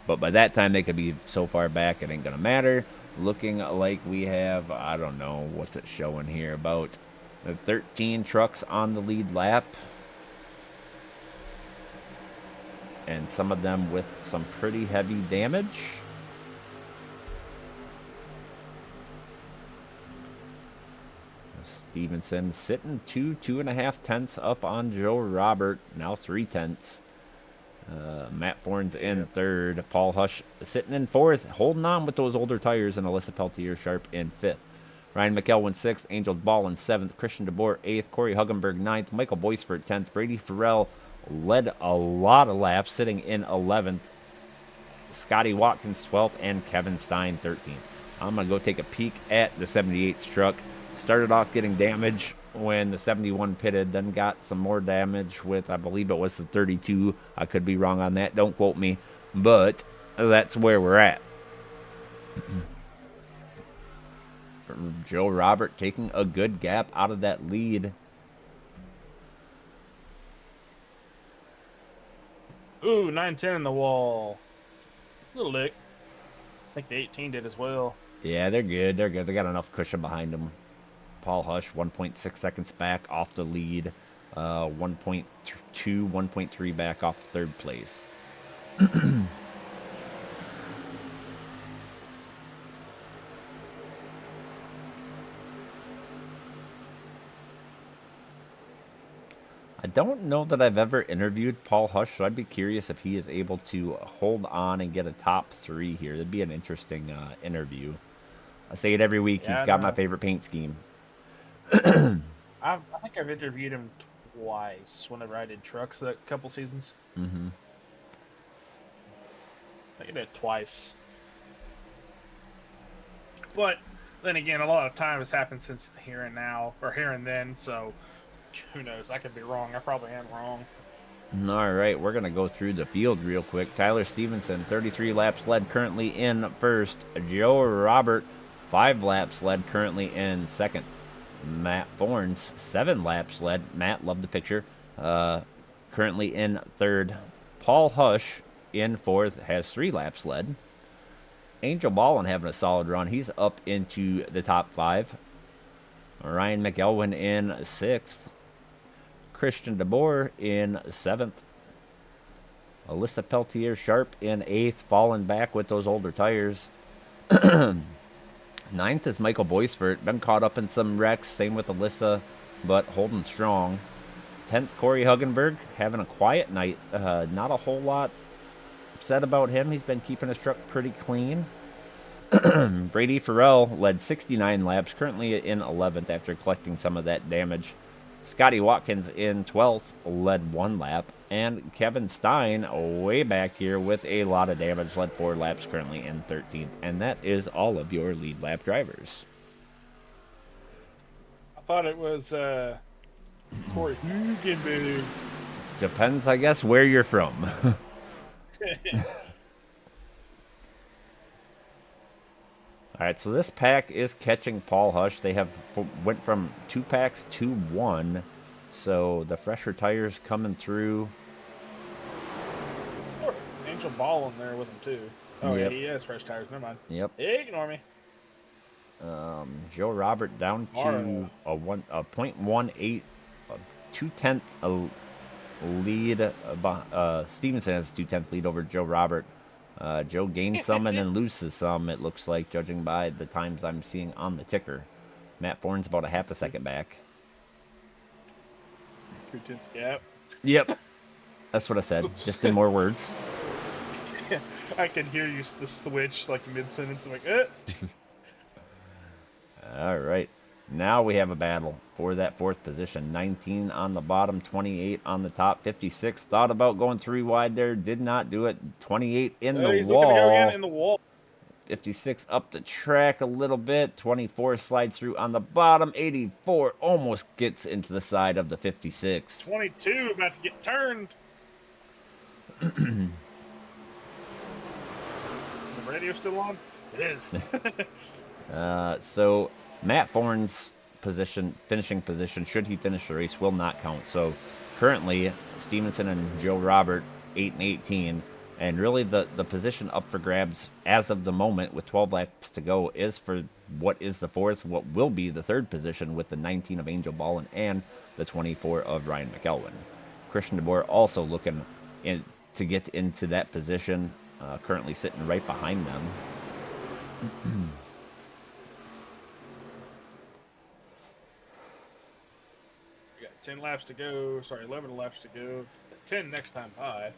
But by that time, they could be so far back, it ain't going to matter. Looking like we have, I don't know, what's it showing here? About 13 trucks on the lead lap. And some of them with some pretty heavy damage. Stevenson sitting 2.5 tenths up on Joe Robert. Now 3 tenths. Matt Forn's in 3rd. Paul Hush sitting in 4th, holding on with those older tires, and Alyssa Peltier Sharp in 5th. Ryan McElwain 6th, Angel Ball in 7th, Christian DeBoer 8th, Corey Huggenberg 9th, Michael Boisford 10th, Brady Farrell led a lot of laps, sitting in 11th, Scotty Watkins 12th, and Kevin Stein 13th. I'm going to go take a peek at the 78's truck. Started off getting damage when the 71 pitted, then got some more damage with, I believe it was the 32. I could be wrong on that. Don't quote me. But that's where we're at. Joe Robert taking a good gap out of that lead. Ooh, 910 in the wall. Little lick. I think the 18 did as well. Yeah, they're good. They're good. They got enough cushion behind them. Paul Hush, 1.6 seconds back off the lead. 1.2, 1.3 back off 3rd place. I don't know that I've ever interviewed Paul Hush, so I'd be curious if he is able to hold on and get a top 3 here. That'd be an interesting interview. I say it every week. Yeah, He's got my favorite paint scheme. I think I've interviewed him twice whenever I did trucks that couple seasons. Mm-hmm. I think I did it twice. But then again, a lot of time has happened since here and now, or here and then, so who knows? I could be wrong. I probably am wrong. All right, we're going to go through the field real quick. Tyler Stevenson, 33 laps led, currently in 1st. Joe Robert, 5 laps led, currently in 2nd. Matt Thorns, 7 laps led. Matt, love the picture. Currently in 3rd. Paul Hush in 4th, has 3 laps led. Angel Ballin having a solid run. He's up into the top 5. Ryan McElwain in 6th. Christian DeBoer in 7th. Alyssa Peltier Sharp in 8th, falling back with those older tires. 9th is Michael Boisford. Been caught up in some wrecks. Same with Alyssa, but holding strong. 10th, Corey Huggenberg, having a quiet night. Not a whole lot said about him. He's been keeping his truck pretty clean. Brady Farrell led 69 laps, currently in 11th after collecting some of that damage. Scotty Watkins in 12th, led 1 lap. And Kevin Stein way back here with a lot of damage, led 4 laps, currently in 13th. And that is all of your lead lap drivers. I thought it was Corey Hugenberg. Depends, I guess, where you're from. All right, so this pack is catching Paul Hush. They have went from 2 packs to 1. So the fresher tires coming through. Angel Ball in there with him too. Oh Yep. yeah, he has fresh tires. Never mind. Yep. Ignore me. Joe Robert down to a 0.18, 2/10 lead. Stevenson has 2/10 lead over Joe Robert. Joe gains some and then loses some, it looks like, judging by the times I'm seeing on the ticker. Matt Forn's about a half a second back. 2/10 gap. Yep. That's what I said, just in more words. I can hear you the switch like mid-sentence. I'm like, eh. All right. Now we have a battle for that 4th position. 19 on the bottom, 28 on the top. 56 thought about going 3 wide there, did not do it. 28 in the He's looking to go wall. again in the wall. 56 up the track a little bit. 24 slides through on the bottom. 84 almost gets into the side of the 56. 22 about to get turned. Is the radio still on? It is. So Matt Forn's finishing position, should he finish the race, will not count. So currently, Stevenson and Joe Robert, 8 and 18. And really the position up for grabs as of the moment with 12 laps to go is for what is the 4th, what will be the 3rd position with the 19 of Angel Ballin and the 24 of Ryan McElwain. Christian DeBoer also looking to get into that position, currently sitting right behind them. We got 10 laps to go. Sorry, 11 laps to go. 10 next time by.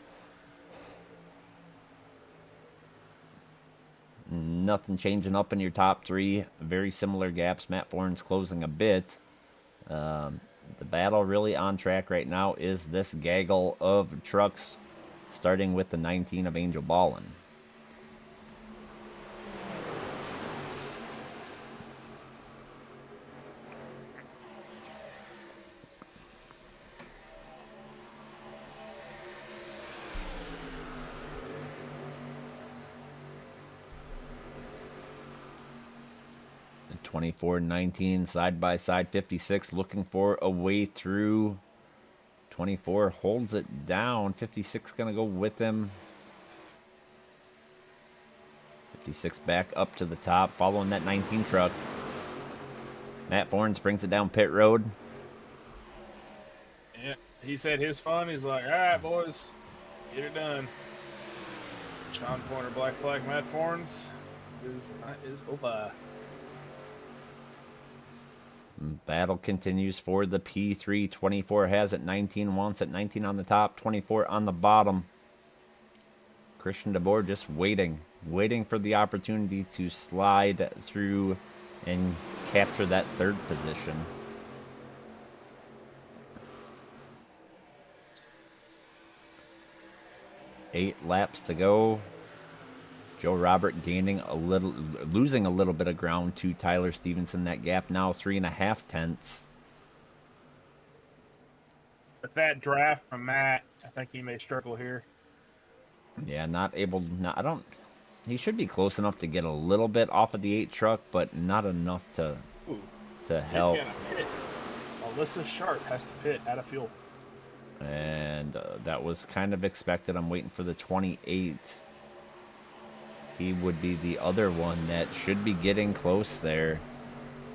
Nothing changing up in your top 3. Very similar gaps. Matt Forn's closing a bit. The battle really on track right now is this gaggle of trucks, starting with the 19 of Angel Ballin. The 24-19 side by side. 56 looking for a way through. 24 holds it down. 56 gonna go with him. 56 back up to the top, following that 19 truck. Matt Forns brings it down pit road. Yeah, he said his fun. He's like, all right, boys, get it done. Sean Pointer, black flag, Matt Forns is over. Battle continues for the P3. 24 has it, 19 wants it, 19 on the top, 24 on the bottom. Christian DeBoer just waiting for the opportunity to slide through and capture that 3rd position. Eight laps to go. Joe Robert losing a little bit of ground to Tyler Stevenson. That gap now 3.5 tenths. With that draft from Matt, I think he may struggle here. Yeah, he should be close enough to get a little bit off of the 8 truck, but not enough to help. Alyssa Sharp has to pit out of fuel. And that was kind of expected. I'm waiting for the 28. He would be the other one that should be getting close there.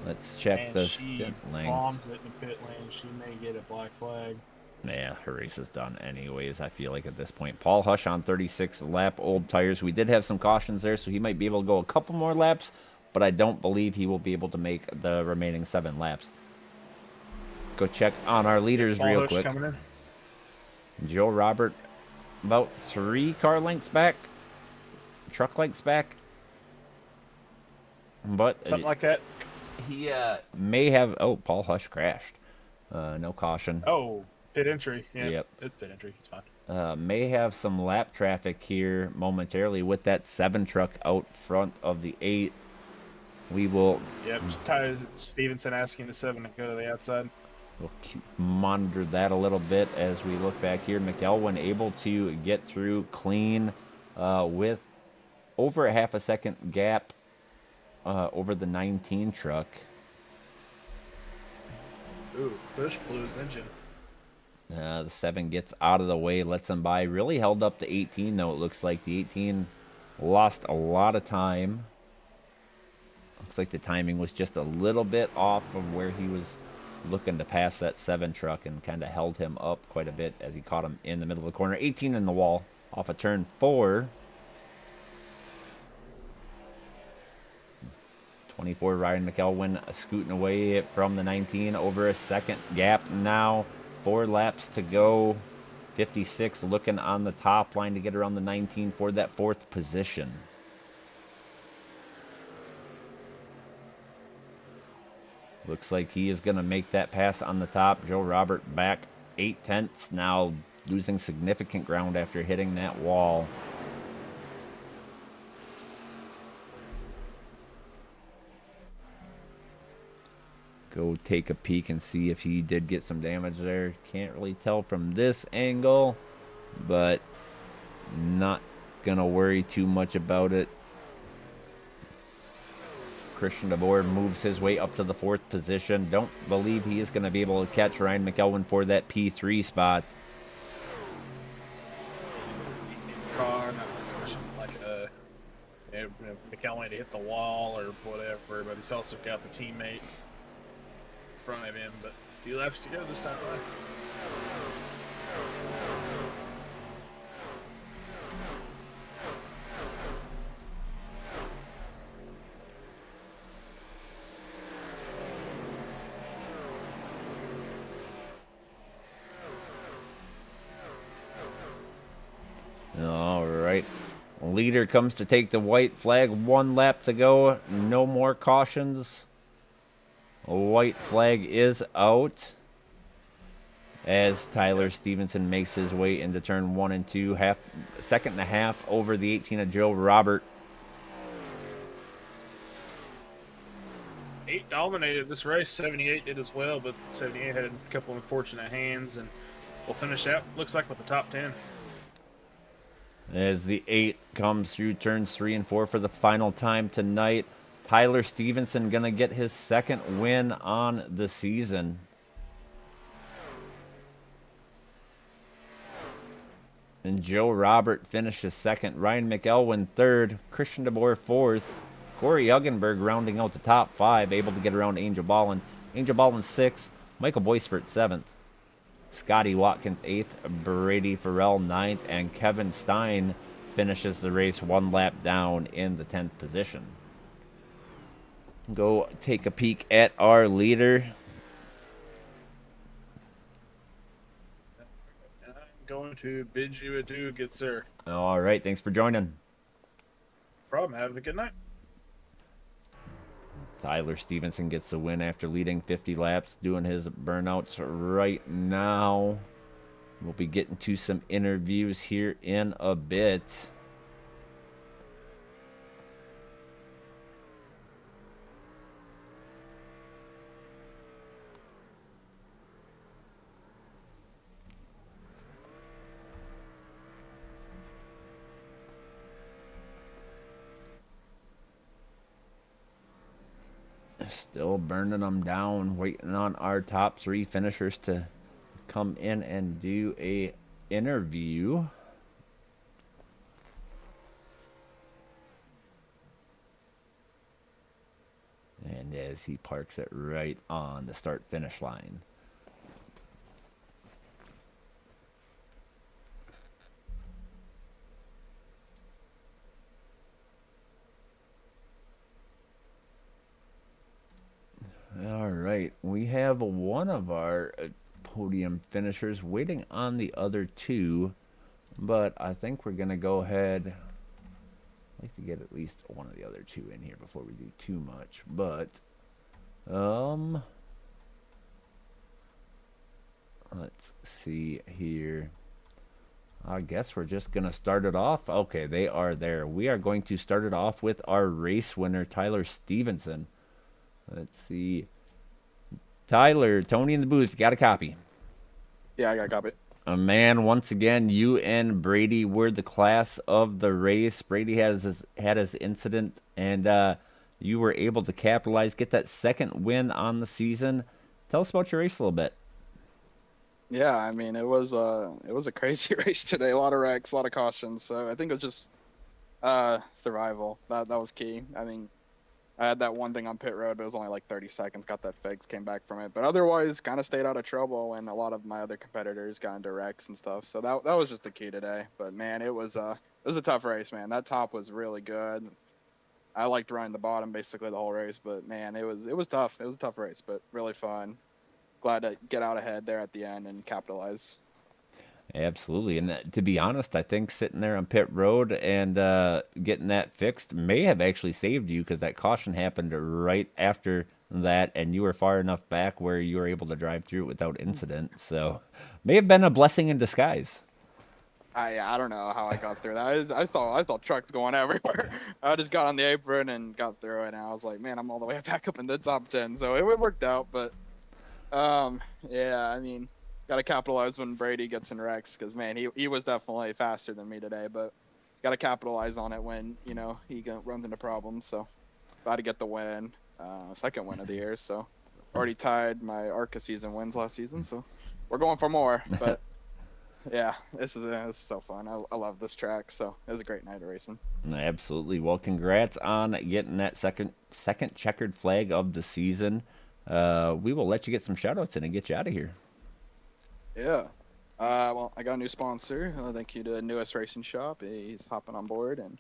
Let's check the stint length. Bombs it in the pit lane. She may get a black flag. Yeah, her race is done anyways, I feel like, at this point. Paul Hush on 36 lap old tires. We did have some cautions there, so he might be able to go a couple more laps, but I don't believe he will be able to make the remaining 7 laps. Go check on our leaders Paul real Hush quick. coming in. Joe Robert about 3 car lengths back. Truck lengths back. But something like that. He may have... Oh, Paul Hush crashed. No caution. Oh, pit entry. Yeah, Yep. it's pit entry. It's fine. May have some lap traffic here momentarily with that 7 truck out front of the 8. We will. Yep. Ty Stevenson asking the 7 to go to the outside. We'll monitor that a little bit as we look back here. McElwain able to get through clean with over a half a second gap over the 19 truck. Ooh, push blew his engine. The 7 gets out of the way, lets them by. Really held up the 18, though. It looks like the 18 lost a lot of time. Looks like the timing was just a little bit off from where he was looking to pass that 7 truck, and kind of held him up quite a bit as he caught him in the middle of the corner. 18 in the wall off of turn 4. 24, Ryan McElwain scooting away from the 19 over a second gap now. 4 laps to go. 56 looking on the top line to get around the 19 for that 4th position. Looks like he is going to make that pass on the top. Joe Robert back 8/10 now, losing significant ground after hitting that wall. Go take a peek and see if he did get some damage there. Can't really tell from this angle, but not going to worry too much about it. Christian DeBoer moves his way up to the 4th position. Don't believe he is going to be able to catch Ryan McElwain for that P3 spot. Car, not like McElwain to hit the wall or whatever, but he's also got the teammate in front of him. But 2 laps to go this time, right? All right. Leader comes to take the white flag. 1 lap to go. No more cautions. White flag is out as Tyler Stevenson makes his way into turn 1 and 2. Second and a half over the 18 of Joe Robert. 8 dominated this race. 78 did as well, but 78 had a couple unfortunate hands, and we'll finish out, looks like, with the top 10. As the 8 comes through turns 3 and 4 for the final time tonight. Tyler Stevenson going to get his 2nd win on the season. And Joe Robert finishes 2nd. Ryan McElwain 3rd. Christian DeBoer 4th. Corey Huggenberg rounding out the top 5, able to get around Angel Ballin. Angel Ballin 6th. Michael Boisfort 7th. Scotty Watkins 8th, Brady Farrell 9th, and Kevin Stein finishes the race 1 lap down in the 10th position. Go take a peek at our leader. I'm going to bid you adieu, good sir. All right, thanks for joining. No problem. Have a good night. Tyler Stevenson gets the win after leading 50 laps, doing his burnouts right now. We'll be getting to some interviews here in a bit. Still burning them down, waiting on our top 3 finishers to come in and do a interview. And as he parks it right on the start-finish line. All right, we have one of our podium finishers waiting on the other 2, but I think we're going to go ahead. I'd like to get at least one of the other 2 in here before we do too much, but Let's see here. I guess we're just going to start it off. Okay, they are there. We are going to start it off with our race winner, Tyler Stevenson. Let's see. Tyler, Tony in the booth, got a copy. Yeah, I got a copy. Man, once again, you and Brady were the class of the race. Brady had his incident, and you were able to capitalize, get that second win on the season. Tell us about your race a little bit. Yeah, I mean, it was a crazy race today. A lot of wrecks, a lot of cautions. So I think it was just survival. That was key. I mean, I had that one thing on pit road, but it was only like 30 seconds. Got that fixed, came back from it. But otherwise, kind of stayed out of trouble. And a lot of my other competitors got into wrecks and stuff. So that was just the key today. But man, it was a tough race, man. That top was really good. I liked running the bottom basically the whole race, but man, it was tough. It was a tough race, but really fun. Glad to get out ahead there at the end and capitalize. Absolutely. And to be honest, I think sitting there on pit road and getting that fixed may have actually saved you, because that caution happened right after that, and you were far enough back where you were able to drive through it without incident. So may have been a blessing in disguise. I don't know how I got through that. I saw trucks going everywhere. I just got on the apron and got through it, and I was like, man, I'm all the way back up in the top 10. So it worked out, but yeah, I mean, got to capitalize when Brady gets in wrecks, because man, he was definitely faster than me today, but got to capitalize on it when, you know, he runs into problems. So glad to get the win, second win of the year. So already tied my ARCA season wins last season, so we're going for more. But yeah, this is so fun. I love this track, so it was a great night of racing. Absolutely. Well, congrats on getting that second checkered flag of the season. We will let you get some shout-outs in and get you out of here. Yeah. Well, I got a new sponsor. Thank you to Newest Racing Shop. He's hopping on board, and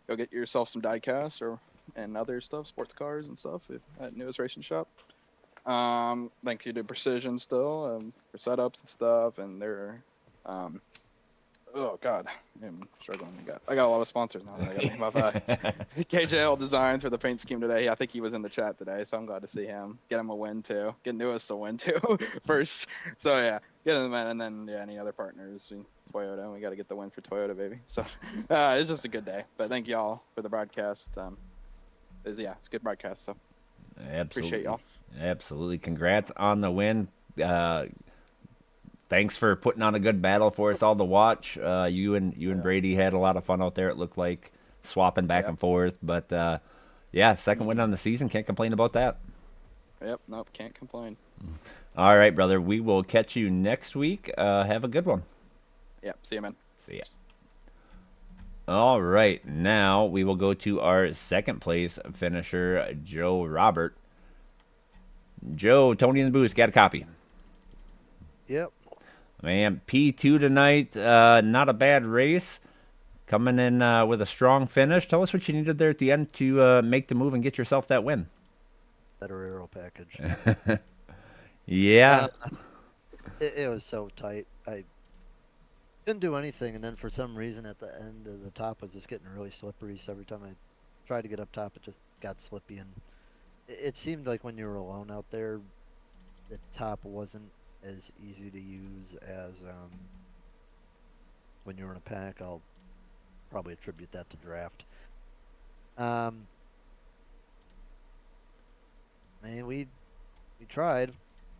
go get yourself some diecast and other stuff, sports cars and stuff at Newest Racing Shop. Thank you to Precision still for setups and stuff, and their oh god, I'm struggling. I got a lot of sponsors now. I got to name off. KJL Designs for the paint scheme today. I think he was in the chat today, so I'm glad to see him. Get him a win too. Get Newest a win too first. So yeah, get him, and then yeah, any other partners. Toyota, we got to get the win for Toyota, baby. So it's just a good day. But thank y'all for the broadcast. It's a good broadcast. So absolutely, appreciate y'all. Absolutely, congrats on the win. Thanks for putting on a good battle for us all to watch. You and Brady had a lot of fun out there. It looked like swapping back and forth, but yeah, second win on the season. Can't complain about that. Yep, nope, can't complain. All right, brother. We will catch you next week. Have a good one. Yep, see you, man. See ya. All right, now we will go to our second place finisher, Joe Robert. Joe, Tony in the booth, got a copy. Yep. Man, P2 tonight, not a bad race. Coming in with a strong finish. Tell us what you needed there at the end to make the move and get yourself that win. Better aero package. Yeah. It was so tight. I couldn't do anything, and then for some reason at the end of the top was just getting really slippery. So every time I tried to get up top, it just got slippy, and it seemed like when you were alone out there, the top wasn't as easy to use as when you're in a pack. I'll probably attribute that to draft. And we tried,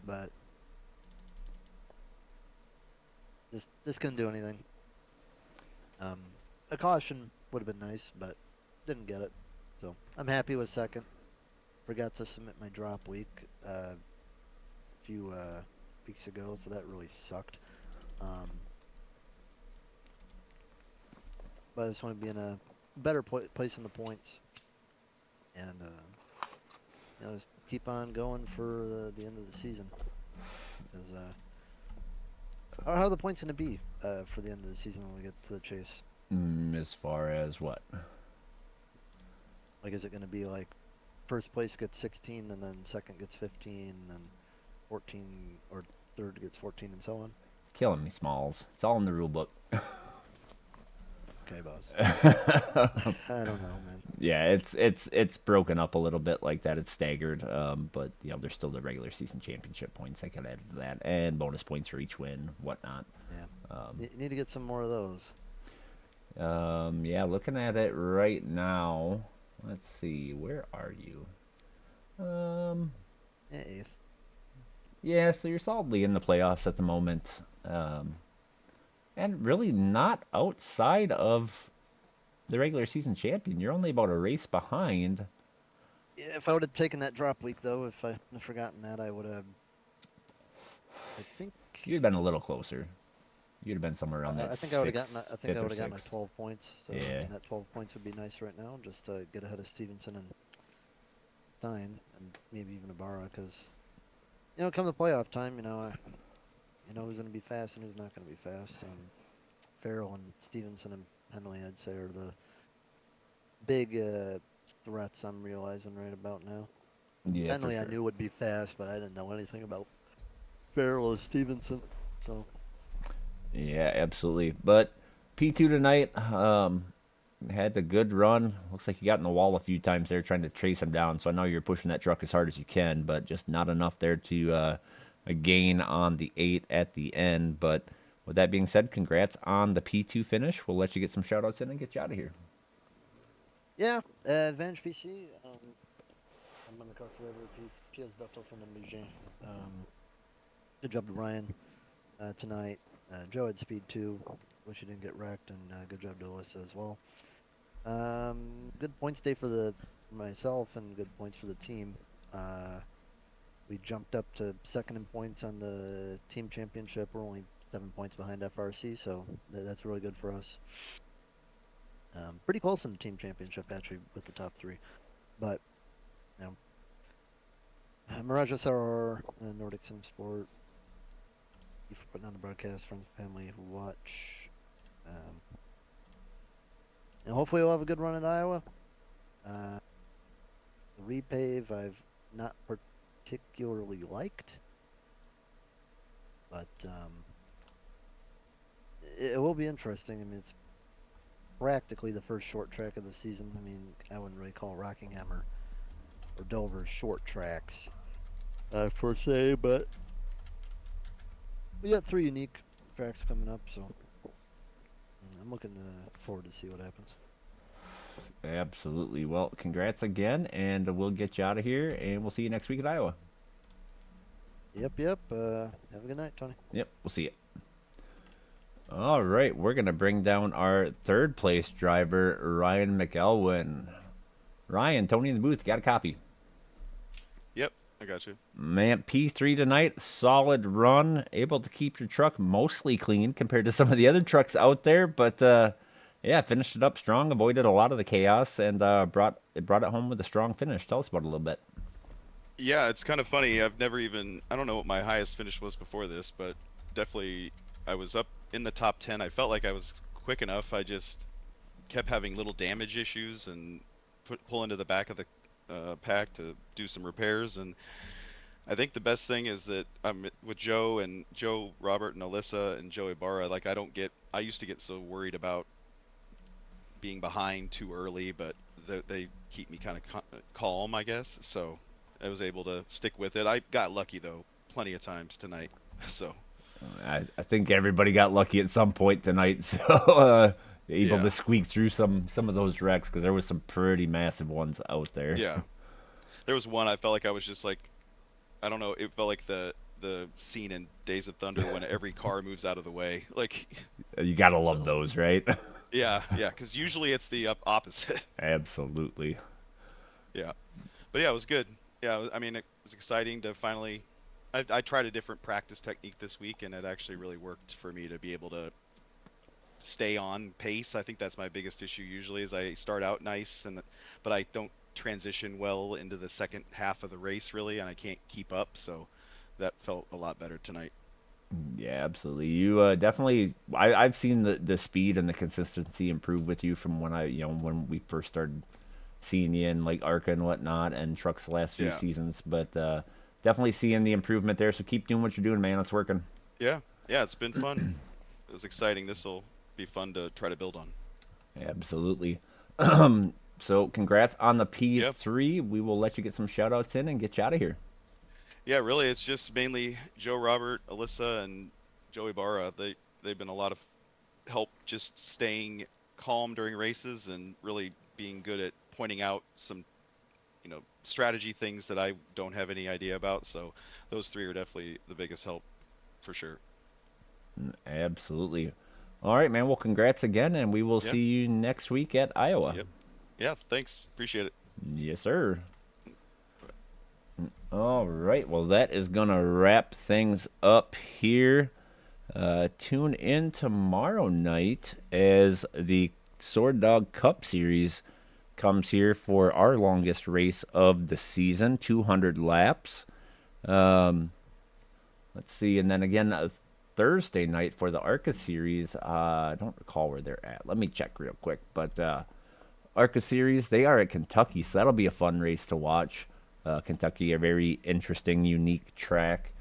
but this couldn't do anything. A caution would have been nice, but didn't get it. So I'm happy with second. Forgot to submit my drop week a few weeks ago, so that really sucked. But I just want to be in a better place in the points, and just keep on going for the end of the season. Because how are the points going to be for the end of the season when we get to the chase? As far as what? Like, is it going to be like first place gets 16, and then second gets 15, and then 14, or third gets 14, and so on? Killing me, Smalls. It's all in the rule book. Okay, boss. I don't know, man. Yeah, it's broken up a little bit like that. It's staggered, but there's still the regular season championship points that get added to that, and bonus points for each win, whatnot. Yeah, you need to get some more of those. Yeah, looking at it right now. Let's see, where are you? Eighth. Yeah, so you're solidly in the playoffs at the moment, and really not outside of the regular season champion. You're only about a race behind. Yeah, if I would have taken that drop week, though, if I had forgotten that, I would have. I think You'd have been a little closer. You'd have been somewhere around that. I think I would have gotten. I think I would have gotten sixth. like 12 points. So Yeah. that 12 points would be nice right now, just to get ahead of Stevenson and Stein, and maybe even Ibarra, because come the playoff time, who's going to be fast and who's not going to be fast. Farrell and Stevenson and Henley, I'd say, are the big threats I'm realizing right about now. Yeah, Henley for I sure. knew would be fast, but I didn't know anything about Farrell or Stevenson. So Yeah, absolutely. But P2 tonight had a good run. Looks like you got in the wall a few times there trying to trace him down. So I know you're pushing that truck as hard as you can, but just not enough there to gain on the 8 at the end. But with that being said, congrats on the P2 finish. We'll let you get some shout-outs in and get you out of here. yeah, Advantage PC. I'm on the car forever. PS Duffel from the Museum. Good job to Ryan tonight. Joe had speed 2. Wish he didn't get wrecked, and good job to Alyssa as well. Good points day for myself, and good points for the team. We jumped up to second in points on the team championship. We're only 7 points behind FRC, so that's really good for us. Pretty close in the team championship, actually, with the top 3. But, Mirage SRR, Nordic Sim Sport, you for putting on the broadcast, friends and family who watch. And hopefully we'll have a good run at Iowa. The repave I've not particularly liked, but it will be interesting. I mean, it's practically the first short track of the season. I mean, I wouldn't really call Rockingham or Dover short tracks per se, but we got 3 unique tracks coming up, so I'm looking forward to see what happens. Absolutely. Well, congrats again, and we'll get you out of here, and we'll see you next week at Iowa. Yep. Have a good night, Tony. Yep, we'll see you. All right, we're going to bring down our third place driver, Ryan McElwin. Ryan, Tony in the booth, got a copy. Yep, I got you. Man, P3 tonight, solid run, able to keep your truck mostly clean compared to some of the other trucks out there, but yeah, finished it up strong, avoided a lot of the chaos, and brought it home with a strong finish. Tell us about it a little bit. Yeah, it's kind of funny. I don't know what my highest finish was before this, but definitely I was up in the top 10. I felt like I was quick enough. I just kept having little damage issues and pull into the back of the pack to do some repairs. And I think the best thing is that I'm with Joe, Robert, and Alyssa, and Joe Ibarra. Like, I used to get so worried about being behind too early, but they keep me kind of calm, I guess. So I was able to stick with it. I got lucky, though, plenty of times tonight. So I think everybody got lucky at some point tonight, so able to squeak through some of those wrecks, because there was some pretty massive ones out there. Yeah, there was one I felt like I was just like, I don't know, it felt like the scene in Days of Thunder when every car moves out of the way. Like, you gotta love those, right? Yeah, because usually it's the opposite. Absolutely. Yeah, but yeah, it was good. Yeah, I mean, it was exciting to finally. I tried a different practice technique this week, and it actually really worked for me to be able to stay on pace. I think that's my biggest issue usually, is I start out nice, but I don't transition well into the second half of the race really, and I can't keep up. So that felt a lot better tonight. Yeah, absolutely. You definitely. I've seen the speed and the consistency improve with you from when we first started seeing you in like ARCA and whatnot and trucks the last few seasons, but. Definitely seeing the improvement there, so keep doing what you're doing, man. It's working. Yeah, it's been fun. It was exciting. This will be fun to try to build on. Absolutely. So congrats on the P3. We will let you get some shout outs in and get you out of here. Yeah, really, it's just mainly Joe, Robert, Alyssa, and Joey Barra. They've been a lot of help just staying calm during races and really being good at pointing out some, strategy things that I don't have any idea about. So those three are definitely the biggest help for sure. Absolutely. All right, man. Well, congrats again, and we will see you next week at Iowa. Yep. Yeah, thanks. Appreciate it. Yes, sir. All right. Well, that is going to wrap things up here. Tune in tomorrow night as the Sword Dog Cup Series comes here for our longest race of the season, 200 laps. Let's see. And then again, Thursday night for the ARCA Series. I don't recall where they're at. Let me check real quick. But ARCA Series, they are at Kentucky, so that'll be a fun race to watch. Kentucky, a very interesting, unique track.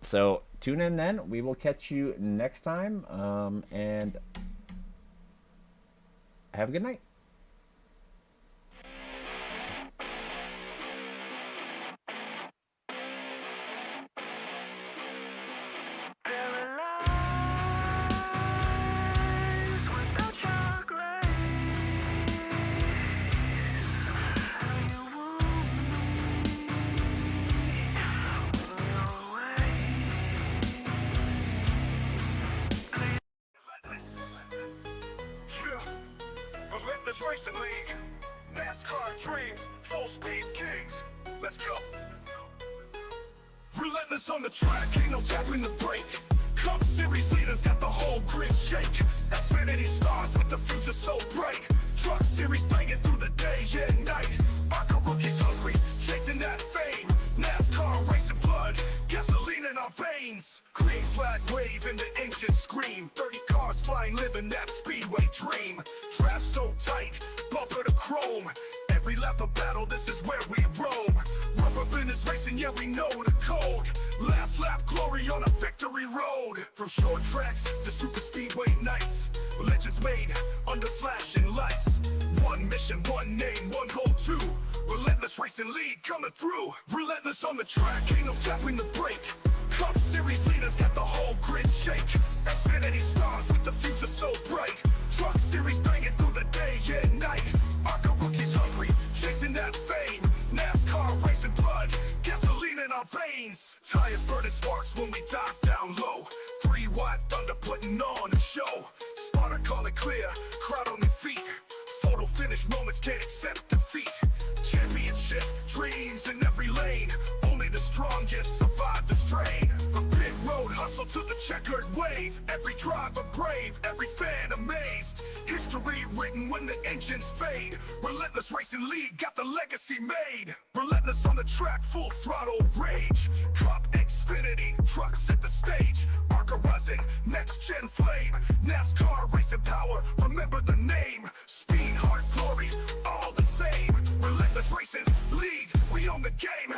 So tune in then. We will catch you next time. And have a good night. Relentless Racing League, NASCAR dreams, full speed kings. Let's go. Relentless on the track, ain't no tapping the brake. Cup Series leaders got the whole grid shake. Xfinity stars with the future so bright. Truck Series banging through the day and night. ARCA rookies hungry, chasing that fame. NASCAR racing blood, gasoline in our veins. Green flag wave and the engine scream. 30 cars flying, living that Speedway dream. Draft so tight, bumper to chrome. Every lap of battle, this is where we roam. Rubber business racing, yeah, we know the code. Last lap glory on a victory road. From short tracks to super speedway nights, legends made under flashing lights. One mission, one name, one goal, two. Relentless Racing League coming through. Relentless on the track, ain't no tapping the brake. Cup Series leaders got the whole grid shake. Xfinity stars with the future so bright. Truck Series banging through the day and night. ARCA rookies hungry, chasing that fame. NASCAR racing blood, gasoline in our veins. Tires burning sparks when we dive down low. 3-watt thunder putting on a show. Spotter calling clear, crowd on their feet. Photo finish moments can't accept defeat. Championship dreams in every lane. Only the strongest survive the strain. From pit road hustle to the checkered wave. Every driver brave, every fan amazed. History written when the engines fade. Relentless Racing League got the legacy made. Relentless on the track, full throttle rage. Cup Xfinity, trucks at the stage. ARCA rising, next gen flame. NASCAR racing power, remember the name. Speed, heart, glory, all the same. Relentless Racing League, we own the game.